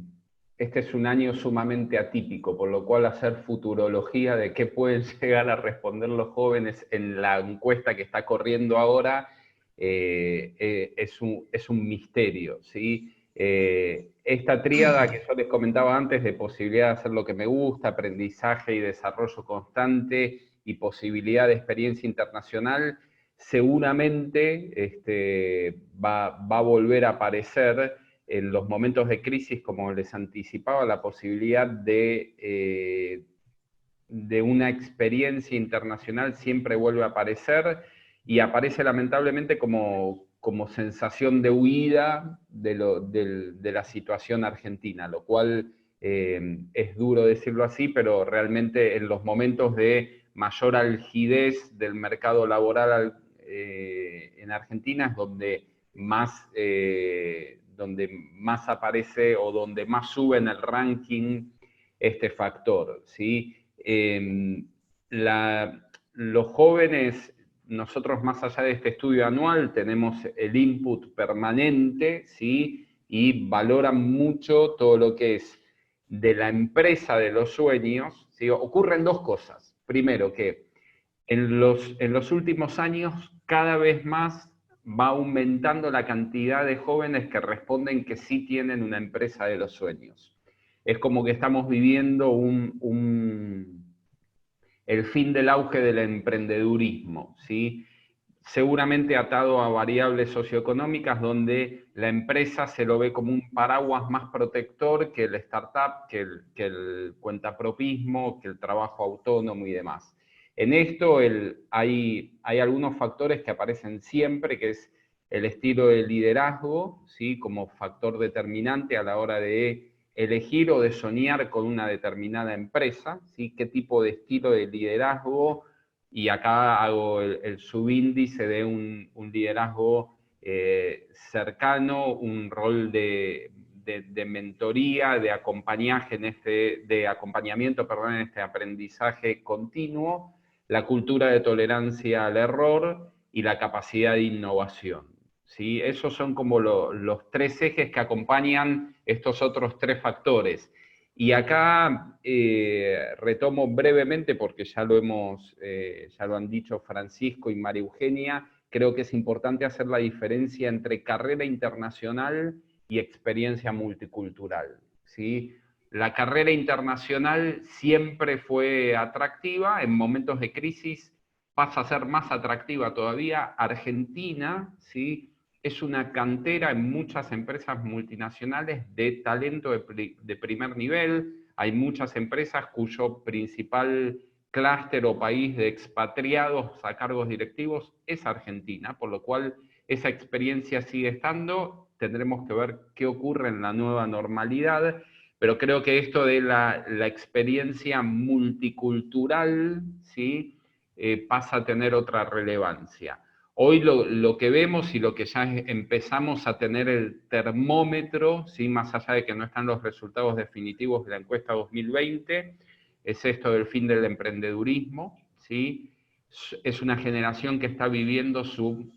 este es un año sumamente atípico, por lo cual hacer futurología de qué pueden llegar a responder los jóvenes en la encuesta que está corriendo ahora es un misterio, ¿sí? Esta tríada que yo les comentaba antes de posibilidad de hacer lo que me gusta, aprendizaje y desarrollo constante y posibilidad de experiencia internacional, seguramente va a volver a aparecer en los momentos de crisis, como les anticipaba, la posibilidad de una experiencia internacional siempre vuelve a aparecer y aparece lamentablemente como sensación de huida de la situación argentina, lo cual es duro decirlo así, pero realmente en los momentos de mayor algidez del mercado laboral en Argentina es donde más aparece o donde más sube en el ranking este factor, ¿sí? Los jóvenes, nosotros más allá de este estudio anual, tenemos el input permanente, ¿sí? Y valoran mucho todo lo que es de la empresa de los sueños, ¿sí? Ocurren dos cosas. Primero, que en los últimos años cada vez más va aumentando la cantidad de jóvenes que responden que sí tienen una empresa de los sueños. Es como que estamos viviendo el fin del auge del emprendedurismo, ¿sí? Seguramente atado a variables socioeconómicas donde la empresa se lo ve como un paraguas más protector que el startup, que el cuentapropismo, que el trabajo autónomo y demás. En esto hay algunos factores que aparecen siempre, que es el estilo de liderazgo, ¿sí? Como factor determinante a la hora de elegir o de soñar con una determinada empresa, ¿sí? ¿Qué tipo de estilo de liderazgo? Y acá hago el subíndice de un liderazgo cercano, un rol de mentoría, de acompañamiento en este aprendizaje continuo, la cultura de tolerancia al error y la capacidad de innovación, ¿sí? Esos son como los tres ejes que acompañan estos otros tres factores. Y acá retomo brevemente, porque ya lo han dicho Francisco y María Eugenia, creo que es importante hacer la diferencia entre carrera internacional y experiencia multicultural, ¿sí? La carrera internacional siempre fue atractiva, en momentos de crisis pasa a ser más atractiva todavía. Argentina, ¿sí? Es una cantera en muchas empresas multinacionales de talento de primer nivel. Hay muchas empresas cuyo principal clúster o país de expatriados a cargos directivos es Argentina, por lo cual esa experiencia sigue estando. Tendremos que ver qué ocurre en la nueva normalidad, pero creo que esto de la experiencia multicultural, ¿sí? Pasa a tener otra relevancia. Hoy lo que vemos y lo que ya empezamos a tener el termómetro, ¿sí? Más allá de que no están los resultados definitivos de la encuesta 2020, es esto del fin del emprendedurismo, ¿sí? Es una generación que está viviendo su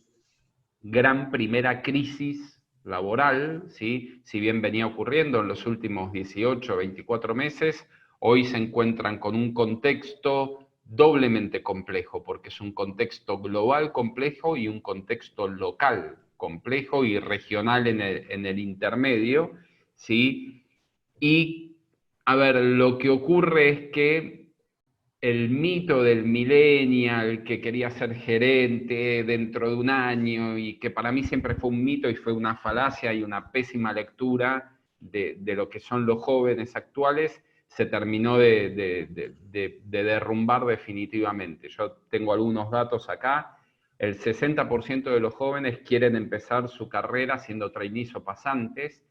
gran primera crisis laboral, ¿sí? Si bien venía ocurriendo en los últimos 18 o 24 meses, hoy se encuentran con un contexto doblemente complejo, porque es un contexto global complejo y un contexto local complejo y regional en el intermedio, ¿sí? Y, a ver, lo que ocurre es que el mito del millennial que quería ser gerente dentro de un año y que para mí siempre fue un mito y fue una falacia y una pésima lectura de lo que son los jóvenes actuales, se terminó de derrumbar definitivamente. Yo tengo algunos datos acá. El 60% de los jóvenes quieren empezar su carrera siendo trainees o pasantes,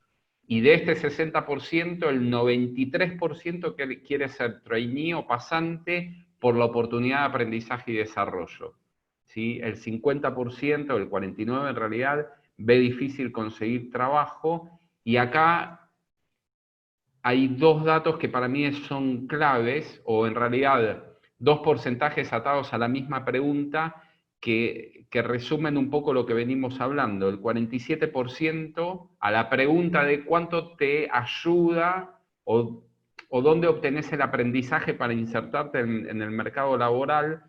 y de este 60%, el 93% quiere ser trainee o pasante por la oportunidad de aprendizaje y desarrollo. ¿sí? El 50%, el 49% en realidad, ve difícil conseguir trabajo, y acá hay dos datos que para mí son claves, o en realidad dos porcentajes atados a la misma pregunta que resumen un poco lo que venimos hablando. El 47% a la pregunta de cuánto te ayuda o dónde obtenés el aprendizaje para insertarte en el mercado laboral,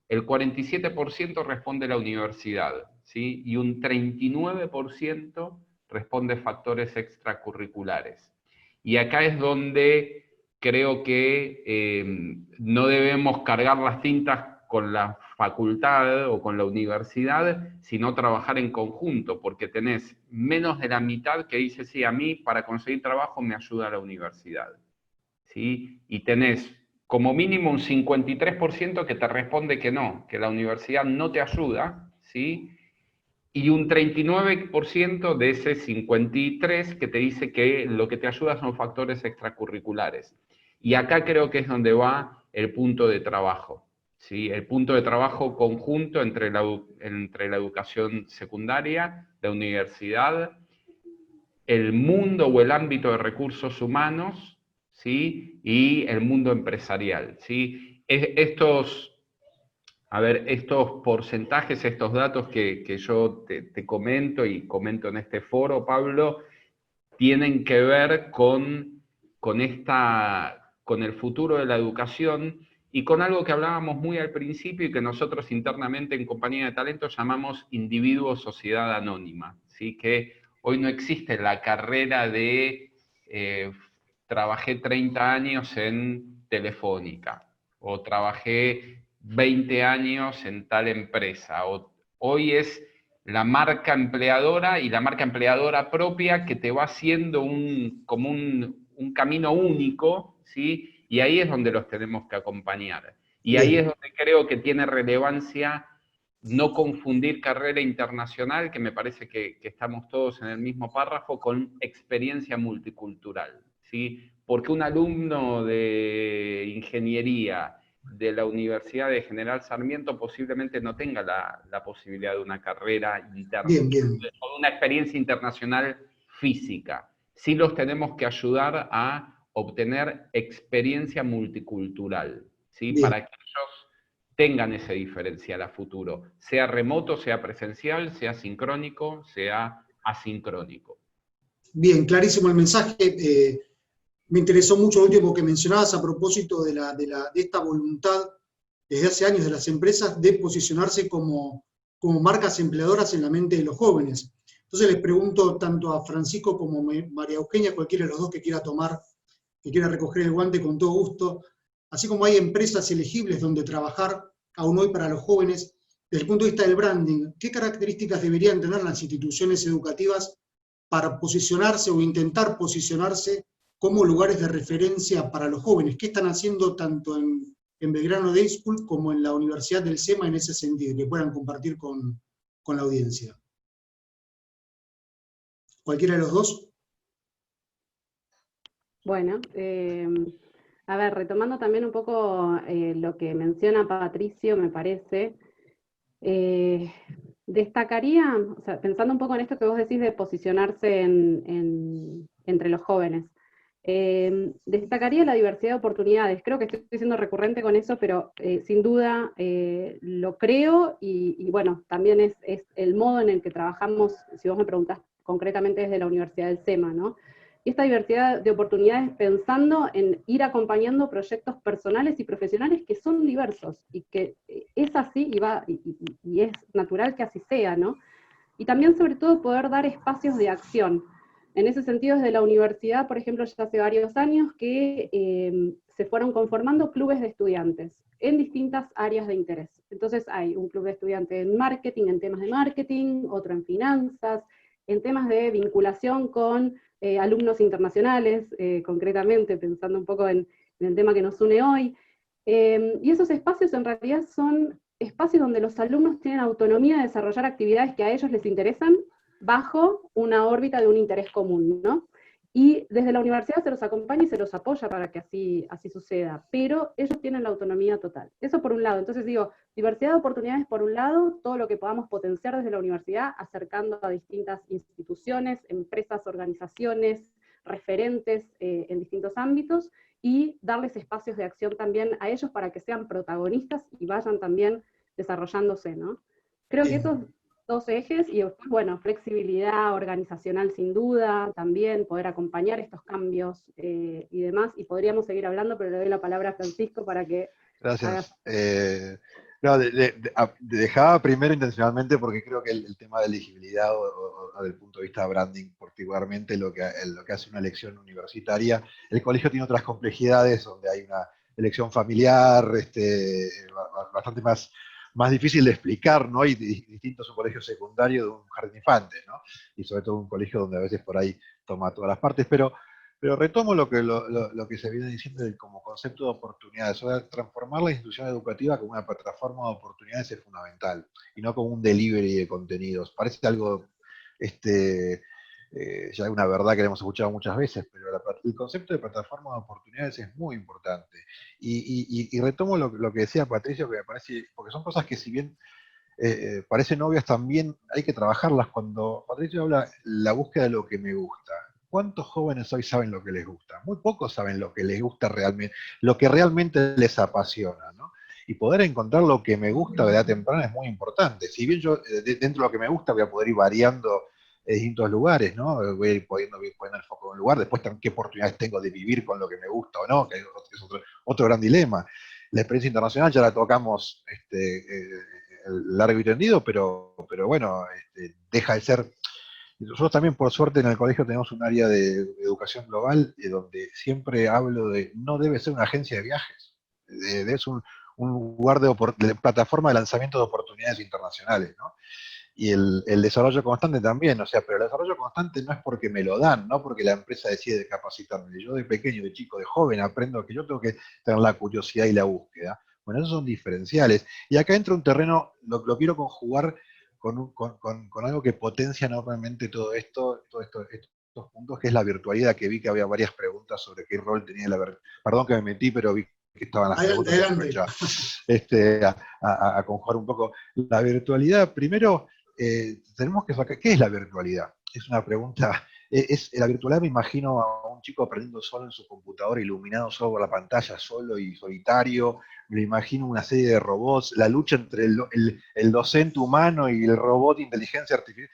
el 47% responde la universidad, ¿sí? Y un 39% responde factores extracurriculares. Y acá es donde creo que no debemos cargar las tintas con la facultad o con la universidad, sino trabajar en conjunto, porque tenés menos de la mitad que dice, sí, a mí para conseguir trabajo me ayuda la universidad, ¿sí? Y tenés como mínimo un 53% que te responde que no, que la universidad no te ayuda, ¿sí? Y un 39% de ese 53% que te dice que lo que te ayuda son factores extracurriculares. Y acá creo que es donde va el punto de trabajo, ¿sí? El punto de trabajo conjunto entre la educación secundaria, la universidad, el mundo o el ámbito de recursos humanos, ¿sí? Y el mundo empresarial, ¿sí? Estos porcentajes, estos datos que yo te comento y comento en este foro, Pablo, tienen que ver con el futuro de la educación y con algo que hablábamos muy al principio y que nosotros internamente en Compañía de Talentos llamamos individuo-sociedad anónima, ¿sí? Que hoy no existe la carrera de trabajé 30 años en Telefónica o trabajé 20 años en tal empresa. Hoy es la marca empleadora y la marca empleadora propia que te va haciendo como un camino único, ¿sí? Y ahí es donde los tenemos que acompañar. Y ahí es donde creo que tiene relevancia no confundir carrera internacional, que me parece que estamos todos en el mismo párrafo, con experiencia multicultural, ¿sí? Porque un alumno de ingeniería de la Universidad de General Sarmiento posiblemente no tenga la posibilidad de una carrera internacional, o de una experiencia internacional física. Sí los tenemos que ayudar a obtener experiencia multicultural, ¿sí? Para que ellos tengan ese diferencial a futuro, sea remoto, sea presencial, sea sincrónico, sea asincrónico. Bien, clarísimo el mensaje. Me interesó mucho lo último que mencionabas a propósito de esta voluntad desde hace años de las empresas de posicionarse como marcas empleadoras en la mente de los jóvenes. Entonces les pregunto tanto a Francisco como a María Eugenia, cualquiera de los dos que quiera recoger el guante con todo gusto, así como hay empresas elegibles donde trabajar aún hoy para los jóvenes, desde el punto de vista del branding, ¿qué características deberían tener las instituciones educativas para posicionarse o intentar posicionarse como lugares de referencia para los jóvenes? ¿Qué están haciendo tanto en Belgrano Day School como en la Universidad del SEMA en ese sentido, que puedan compartir con la audiencia? ¿Cualquiera de los dos? Bueno, a ver, retomando también un poco lo que menciona Patricio, me parece, destacaría, o sea, pensando un poco en esto que vos decís de posicionarse entre los jóvenes, destacaría la diversidad de oportunidades. Creo que estoy siendo recurrente con eso, pero sin duda lo creo y bueno, también es el modo en el que trabajamos, si vos me preguntás concretamente desde la Universidad del SEMA, ¿no? Y esta diversidad de oportunidades pensando en ir acompañando proyectos personales y profesionales que son diversos, y que es así y es natural que así sea, ¿no? Y también sobre todo poder dar espacios de acción. En ese sentido, desde la universidad, por ejemplo, ya hace varios años que se fueron conformando clubes de estudiantes en distintas áreas de interés. Entonces hay un club de estudiantes en marketing, en temas de marketing, otro en finanzas, en temas de vinculación con alumnos internacionales, concretamente, pensando un poco en el tema que nos une hoy. Y esos espacios en realidad son espacios donde los alumnos tienen autonomía de desarrollar actividades que a ellos les interesan bajo una órbita de un interés común, ¿no? Y desde la universidad se los acompaña y se los apoya para que así suceda, pero ellos tienen la autonomía total. Eso por un lado. Entonces digo, diversidad de oportunidades por un lado, todo lo que podamos potenciar desde la universidad, acercando a distintas instituciones, empresas, organizaciones, referentes en distintos ámbitos, y darles espacios de acción también a ellos para que sean protagonistas y vayan también desarrollándose, ¿no? Creo que esos dos ejes, y después, bueno, flexibilidad organizacional sin duda, también poder acompañar estos cambios y demás, y podríamos seguir hablando, pero le doy la palabra a Francisco para que Gracias. No, dejaba primero intencionalmente porque creo que el tema de elegibilidad o del punto de vista de branding, particularmente lo que hace una elección universitaria, el colegio tiene otras complejidades donde hay una elección familiar bastante más difícil de explicar, ¿no? Y distinto es un colegio secundario de un jardín de infantes, ¿no? Y sobre todo un colegio donde a veces por ahí toma todas las partes, pero retomo lo que se viene diciendo como concepto de oportunidades. O sea, transformar la institución educativa como una plataforma de oportunidades es fundamental, y no como un delivery de contenidos. Parece algo, ya una verdad que hemos escuchado muchas veces, pero el concepto de plataforma de oportunidades es muy importante. Y retomo lo que decía Patricio, que me parece, porque son cosas que si bien parecen obvias, también hay que trabajarlas. Cuando Patricio habla la búsqueda de lo que me gusta, ¿cuántos jóvenes hoy saben lo que les gusta? Muy pocos saben lo que les gusta realmente, lo que realmente les apasiona, ¿no? Y poder encontrar lo que me gusta de edad temprana es muy importante. Si bien yo dentro de lo que me gusta voy a poder ir variando distintos lugares, ¿no? Voy a ir poniendo el foco en un lugar, después también qué oportunidades tengo de vivir con lo que me gusta o no, que es otro gran dilema. La experiencia internacional ya la tocamos largo y tendido, pero bueno, deja de ser. Nosotros también, por suerte, en el colegio tenemos un área de educación global donde siempre hablo de no debe ser una agencia de viajes, es un lugar de plataforma de lanzamiento de oportunidades internacionales, ¿no? Y el desarrollo constante también, o sea, pero el desarrollo constante no es porque me lo dan, no porque la empresa decide capacitarme. Yo de pequeño, de chico, de joven aprendo que yo tengo que tener la curiosidad y la búsqueda. Bueno, esos son diferenciales. Y acá entra un terreno, lo quiero conjugar con algo que potencia enormemente estos puntos, que es la virtualidad, que vi que había varias preguntas sobre qué rol tenía la virtualidad. Perdón que me metí, pero vi que estaban las preguntas. A conjugar un poco la virtualidad. Primero, tenemos que sacar, ¿qué es la virtualidad? Es una pregunta. La virtualidad, me imagino a un chico aprendiendo solo en su computadora, iluminado solo por la pantalla, solo y solitario. Me imagino una serie de robots, la lucha entre el docente humano y el robot de inteligencia artificial.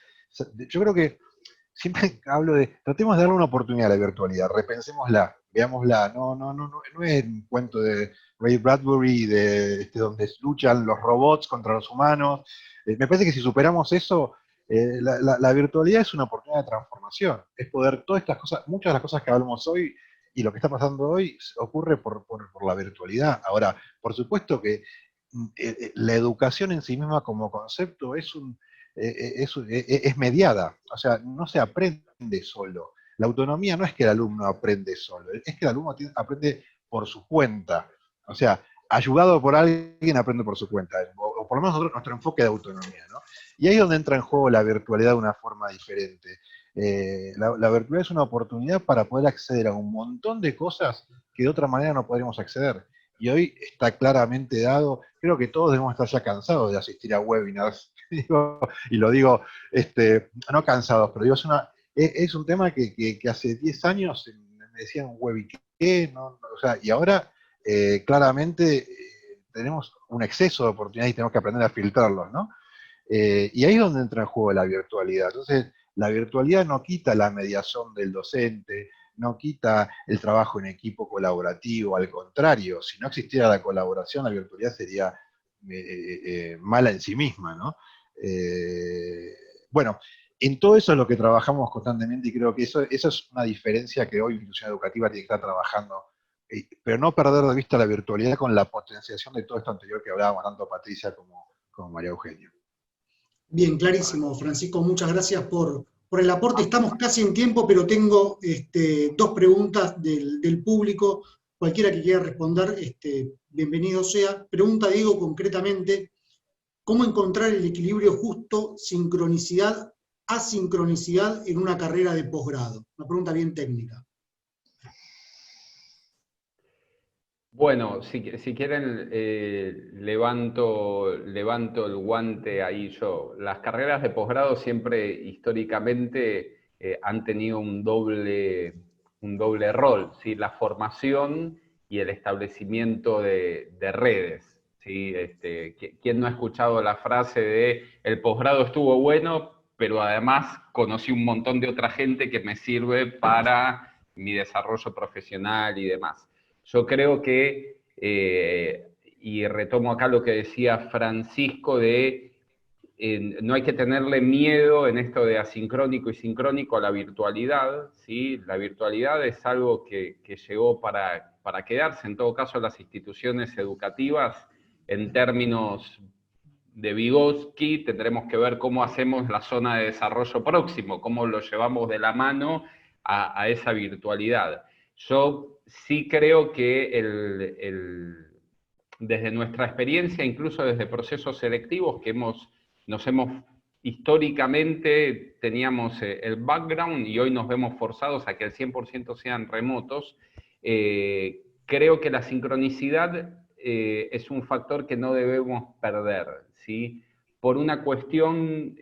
Yo creo que siempre hablo de, tratemos de darle una oportunidad a la virtualidad, repensémosla, veámosla. No es un cuento de Ray Bradbury donde luchan los robots contra los humanos. Me parece que si superamos eso, la virtualidad es una oportunidad de transformación. Es poder, todas estas cosas, muchas de las cosas que hablamos hoy y lo que está pasando hoy ocurre por la virtualidad. Ahora, por supuesto que la educación en sí misma como concepto es mediada, o sea, no se aprende solo. La autonomía no es que el alumno aprende solo, es que el alumno aprende por su cuenta. O sea, ayudado por alguien aprende por su cuenta, o por lo menos nuestro enfoque de autonomía, ¿no? Y ahí es donde entra en juego la virtualidad de una forma diferente. La virtualidad es una oportunidad para poder acceder a un montón de cosas que de otra manera no podríamos acceder. Y hoy está claramente dado, creo que todos debemos estar ya cansados de asistir a webinars, y lo digo, no cansados, pero digo, es un tema que hace 10 años me decían web, ¿qué? No, o sea, y ahora claramente tenemos un exceso de oportunidades y tenemos que aprender a filtrarlos, ¿no? Y ahí es donde entra en juego la virtualidad. Entonces, la virtualidad no quita la mediación del docente, no quita el trabajo en equipo colaborativo, al contrario, si no existiera la colaboración, la virtualidad sería mala en sí misma, ¿no? Bueno, en todo eso es lo que trabajamos constantemente, y creo que eso es una diferencia que hoy la institución educativa tiene que estar trabajando, pero no perder de vista la virtualidad con la potenciación de todo esto anterior que hablábamos, tanto Patricia como María Eugenia. Bien, clarísimo, Francisco, muchas gracias por el aporte. Estamos casi en tiempo, pero tengo dos preguntas del público. Cualquiera que quiera responder, bienvenido sea. Pregunta, Diego, concretamente, ¿cómo encontrar el equilibrio justo, sincronicidad asincronicidad en una carrera de posgrado? Una pregunta bien técnica. Bueno, si quieren, levanto el guante ahí yo. Las carreras de posgrado siempre históricamente han tenido un doble rol, ¿sí? La formación y el establecimiento de redes, ¿sí? ¿Quién no ha escuchado la frase de el posgrado estuvo bueno, pero además conocí un montón de otra gente que me sirve para mi desarrollo profesional y demás? Yo creo que, y retomo acá lo que decía Francisco, no hay que tenerle miedo en esto de asincrónico y sincrónico a la virtualidad, ¿sí? La virtualidad es algo que llegó para quedarse, en todo caso las instituciones educativas, en términos de Vygotsky, tendremos que ver cómo hacemos la zona de desarrollo próximo, cómo lo llevamos de la mano a esa virtualidad. Yo sí creo que desde nuestra experiencia, incluso desde procesos selectivos que históricamente teníamos el background y hoy nos vemos forzados a que el 100% sean remotos, creo que la sincronicidad es un factor que no debemos perder, ¿sí? Por una cuestión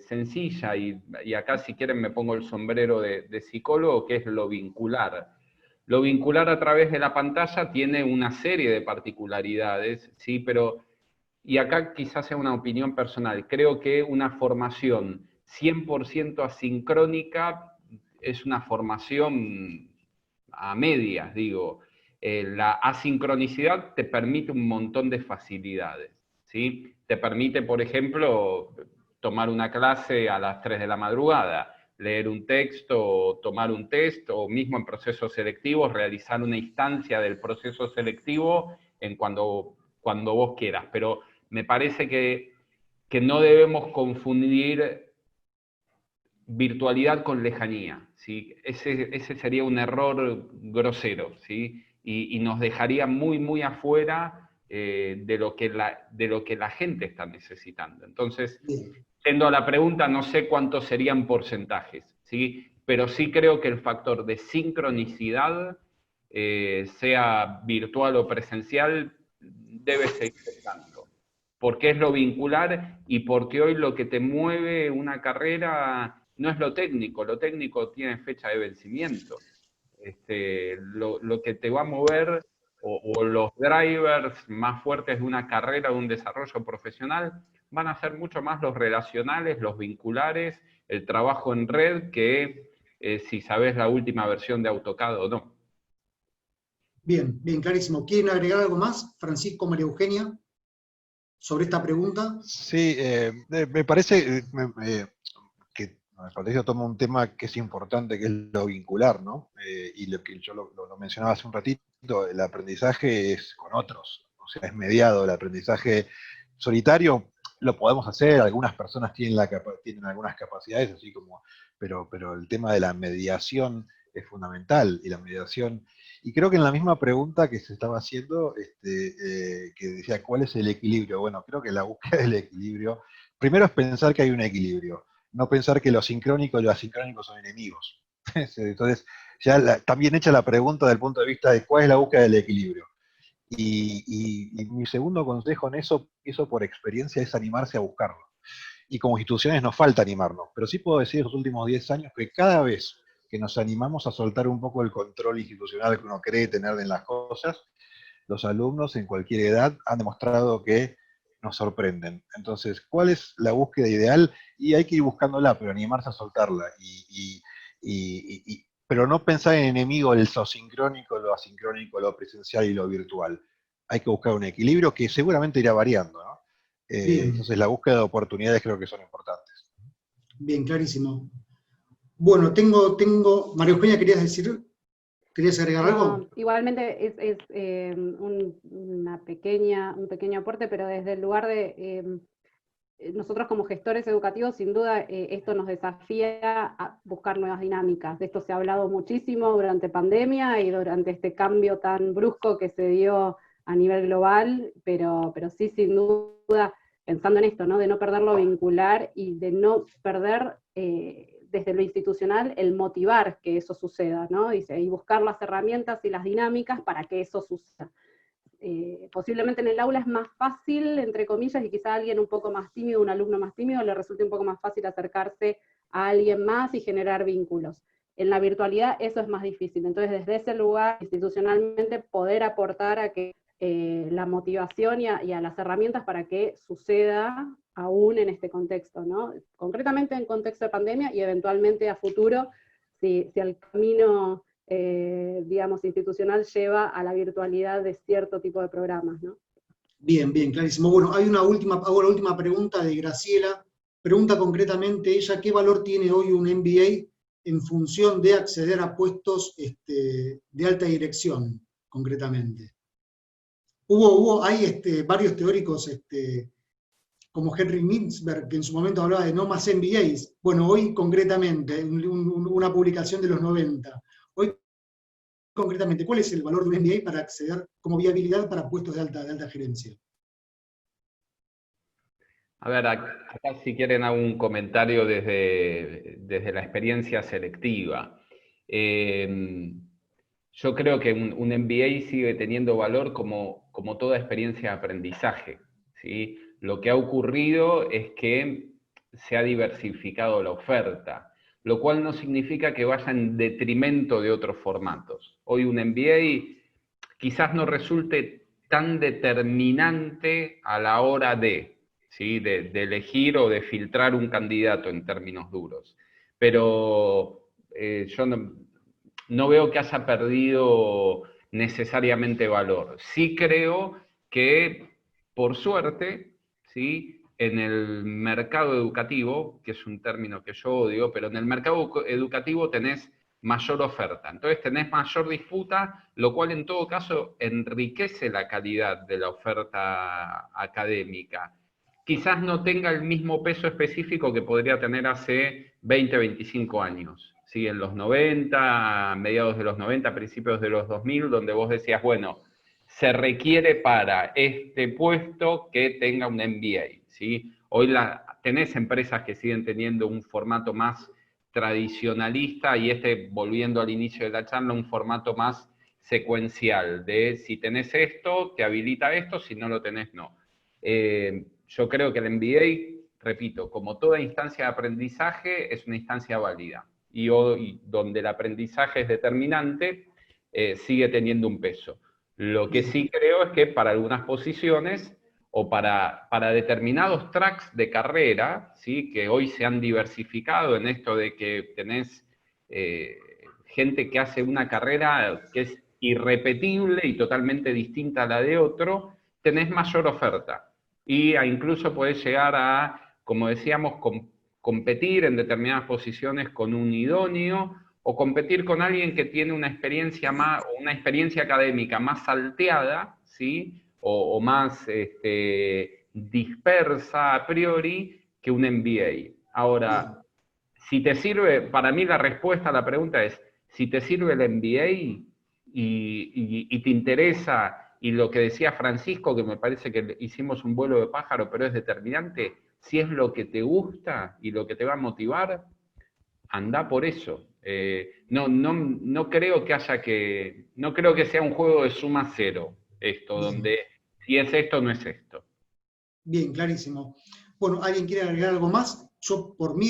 sencilla, y acá si quieren me pongo el sombrero de psicólogo, que es lo vincular. Lo vincular a través de la pantalla tiene una serie de particularidades, ¿sí? Pero, y acá quizás sea una opinión personal, creo que una formación 100% asincrónica es una formación a medias, digo. La asincronicidad te permite un montón de facilidades, ¿sí? Te permite, por ejemplo, tomar una clase a las 3 de la madrugada, leer un texto, tomar un test, o mismo en procesos selectivos, realizar una instancia del proceso selectivo cuando vos quieras. Pero me parece que no debemos confundir virtualidad con lejanía, ¿sí? Ese sería un error grosero, ¿sí? Y nos dejaría muy, muy afuera de lo que la gente está necesitando. Entonces, yendo a la pregunta, no sé cuántos serían porcentajes, ¿sí? Pero sí creo que el factor de sincronicidad, sea virtual o presencial, debe seguir estando. Porque es lo vincular y porque hoy lo que te mueve una carrera no es lo técnico tiene fecha de vencimiento. Lo que te va a mover, o los drivers más fuertes de una carrera, de un desarrollo profesional, van a ser mucho más los relacionales, los vinculares, el trabajo en red, que si sabes la última versión de AutoCAD o no. Bien, bien, clarísimo. ¿Quieren agregar algo más, Francisco, María Eugenia, sobre esta pregunta? Sí, me parece que el colegio toma un tema que es importante, que es lo vincular, ¿no? Y lo que yo lo mencionaba hace un ratito, el aprendizaje es con otros, o sea, es mediado. El aprendizaje solitario lo podemos hacer, algunas personas tienen algunas capacidades, así como, pero el tema de la mediación es fundamental, y la mediación, y creo que en la misma pregunta que se estaba haciendo, que decía, ¿cuál es el equilibrio? Bueno, creo que la búsqueda del equilibrio, primero es pensar que hay un equilibrio, no pensar que lo sincrónico y lo asincrónico son enemigos. Entonces, ya también hecha la pregunta del punto de vista de cuál es la búsqueda del equilibrio. Y mi segundo consejo en eso por experiencia, es animarse a buscarlo. Y como instituciones nos falta animarnos, pero sí puedo decir en los últimos 10 años que cada vez que nos animamos a soltar un poco el control institucional que uno cree tener en las cosas, los alumnos en cualquier edad han demostrado que nos sorprenden. Entonces, ¿cuál es la búsqueda ideal? Y hay que ir buscándola, pero animarse a soltarla. Pero no pensar en enemigo el sincrónico, lo asincrónico, lo presencial y lo virtual. Hay que buscar un equilibrio que seguramente irá variando, ¿no? Entonces, la búsqueda de oportunidades creo que son importantes. Bien, clarísimo. Bueno, María Eugenia, ¿querías agregar algo? Igualmente es un pequeño aporte, pero desde el lugar de nosotros como gestores educativos, sin duda, esto nos desafía a buscar nuevas dinámicas. De esto se ha hablado muchísimo durante pandemia y durante este cambio tan brusco que se dio a nivel global, pero sí, sin duda, pensando en esto, ¿no? De no perder lo vincular y de no perder desde lo institucional el motivar que eso suceda, ¿no? Y buscar las herramientas y las dinámicas para que eso suceda. Posiblemente en el aula es más fácil, entre comillas, y quizá alguien un poco más tímido, un alumno más tímido, le resulte un poco más fácil acercarse a alguien más y generar vínculos. En la virtualidad eso es más difícil, entonces desde ese lugar institucionalmente poder aportar a que la motivación y a las herramientas para que suceda aún en este contexto, ¿no? Concretamente en contexto de pandemia y eventualmente a futuro, si el camino digamos, institucional lleva a la virtualidad de cierto tipo de programas, ¿no? Bien, bien, clarísimo. Bueno, hago la última pregunta de Graciela. Pregunta concretamente ella, ¿qué valor tiene hoy un MBA en función de acceder a puestos de alta dirección, concretamente? Hay varios teóricos, como Henry Mintzberg, que en su momento hablaba de no más MBAs. Bueno, hoy concretamente, una publicación de los 90. Hoy concretamente, ¿cuál es el valor de un MBA para acceder como viabilidad para puestos de alta gerencia? A ver, acá si quieren hago un comentario desde la experiencia selectiva. Yo creo que un MBA sigue teniendo valor como toda experiencia de aprendizaje, ¿sí? Lo que ha ocurrido es que se ha diversificado la oferta, lo cual no significa que vaya en detrimento de otros formatos. Hoy un MBA quizás no resulte tan determinante a la hora ¿sí? de elegir o de filtrar un candidato en términos duros. Pero yo no veo que haya perdido necesariamente valor. Sí creo que, por suerte, ¿sí? En el mercado educativo, que es un término que yo odio, pero en el mercado educativo tenés mayor oferta. Entonces tenés mayor disputa, lo cual en todo caso enriquece la calidad de la oferta académica. Quizás no tenga el mismo peso específico que podría tener hace 20, 25 años. ¿Sí? En los 90, mediados de los 90, principios de los 2000, donde vos decías, bueno, se requiere para este puesto que tenga un MBA. ¿Sí? Hoy tenés empresas que siguen teniendo un formato más tradicionalista y volviendo al inicio de la charla, un formato más secuencial, de si tenés esto, te habilita esto, si no lo tenés, no. Yo creo que el MBA, repito, como toda instancia de aprendizaje, es una instancia válida. Y hoy, donde el aprendizaje es determinante, sigue teniendo un peso. Lo que sí creo es que para algunas posiciones o para determinados tracks de carrera, ¿sí? Que hoy se han diversificado en esto de que tenés gente que hace una carrera que es irrepetible y totalmente distinta a la de otro, tenés mayor oferta. Y incluso podés llegar a, como decíamos, competir en determinadas posiciones con un idóneo o competir con alguien que tiene una experiencia académica más salteada, ¿sí? o más dispersa a priori que un MBA. Ahora, si te sirve, para mí la respuesta a la pregunta es, si te sirve el MBA y te interesa, y lo que decía Francisco, que me parece que hicimos un vuelo de pájaro, pero es determinante, si es lo que te gusta y lo que te va a motivar, anda por eso. No creo que sea un juego de suma cero esto, donde si es esto, no es esto. Bien, clarísimo. Bueno, ¿alguien quiere agregar algo más? Yo, por mí,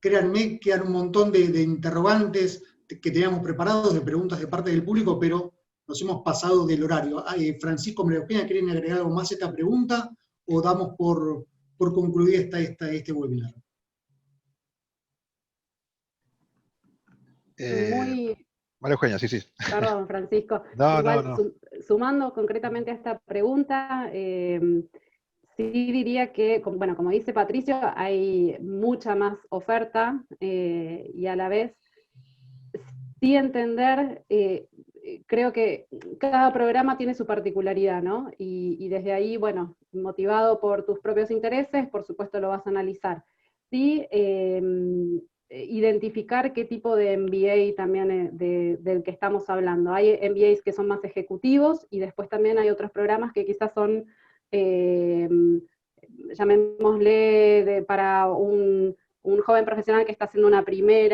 créanme, quedan un montón de interrogantes que teníamos preparados, de preguntas de parte del público, pero nos hemos pasado del horario. Francisco, María Eugenia, ¿quieren agregar algo más a esta pregunta o damos por concluir este webinar? María Eugenia, sí. Perdón, Francisco. No. Sumando concretamente a esta pregunta, sí diría que, bueno, como dice Patricio, hay mucha más oferta y a la vez sí entender, creo que cada programa tiene su particularidad, ¿no? Y desde ahí, bueno, motivado por tus propios intereses, por supuesto lo vas a analizar. Sí, identificar qué tipo de MBA también del que estamos hablando. Hay MBAs que son más ejecutivos y después también hay otros programas que quizás son llamémosle, para un joven profesional que está haciendo un primer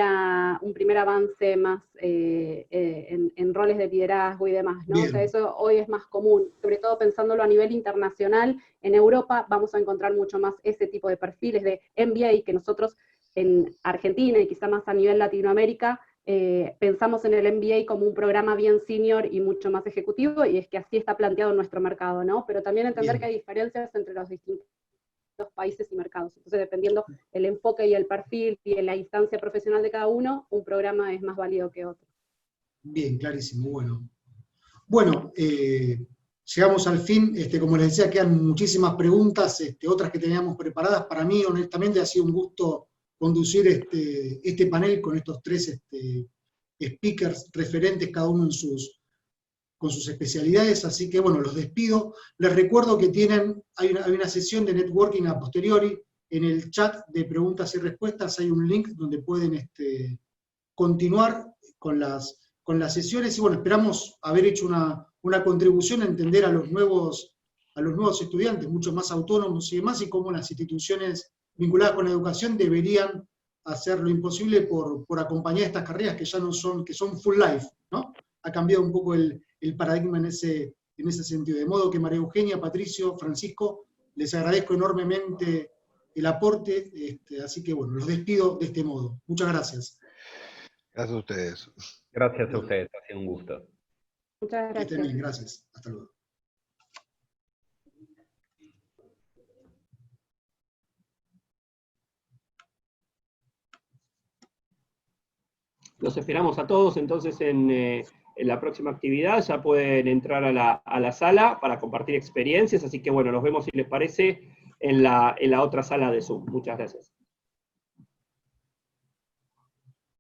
avance más en roles de liderazgo y demás, ¿no? O sea, eso hoy es más común, sobre todo pensándolo a nivel internacional. En Europa vamos a encontrar mucho más ese tipo de perfiles de MBA que nosotros en Argentina y quizá más a nivel Latinoamérica pensamos en el MBA como un programa bien senior y mucho más ejecutivo, y es que así está planteado en nuestro mercado, ¿no? Pero también entender que hay diferencias entre los distintos países y mercados. Entonces, dependiendo el enfoque y el perfil y la instancia profesional de cada uno, un programa es más válido que otro. Bien, clarísimo, bueno. Bueno, llegamos al fin, como les decía, quedan muchísimas preguntas, otras que teníamos preparadas. Para mí, honestamente, ha sido un gusto conducir este panel con estos tres speakers referentes, cada uno con sus especialidades, así que bueno, los despido. Les recuerdo que hay una sesión de networking a posteriori. En el chat de preguntas y respuestas hay un link donde pueden continuar con las sesiones, y bueno, esperamos haber hecho una contribución a entender a los nuevos estudiantes, mucho más autónomos y demás, y cómo las instituciones vinculadas con la educación deberían hacer lo imposible por acompañar estas carreras que ya no son, que son full life, ¿no? Ha cambiado un poco el paradigma en ese sentido. De modo que María Eugenia, Patricio, Francisco, les agradezco enormemente el aporte, así que bueno, los despido de este modo. Muchas gracias. Gracias a ustedes. Gracias a ustedes, ha sido un gusto. Muchas gracias. Que estén bien, gracias. Hasta luego. Los esperamos a todos entonces en la próxima actividad. Ya pueden entrar a la sala para compartir experiencias, así que bueno, nos vemos, si les parece, en la otra sala de Zoom. Muchas gracias.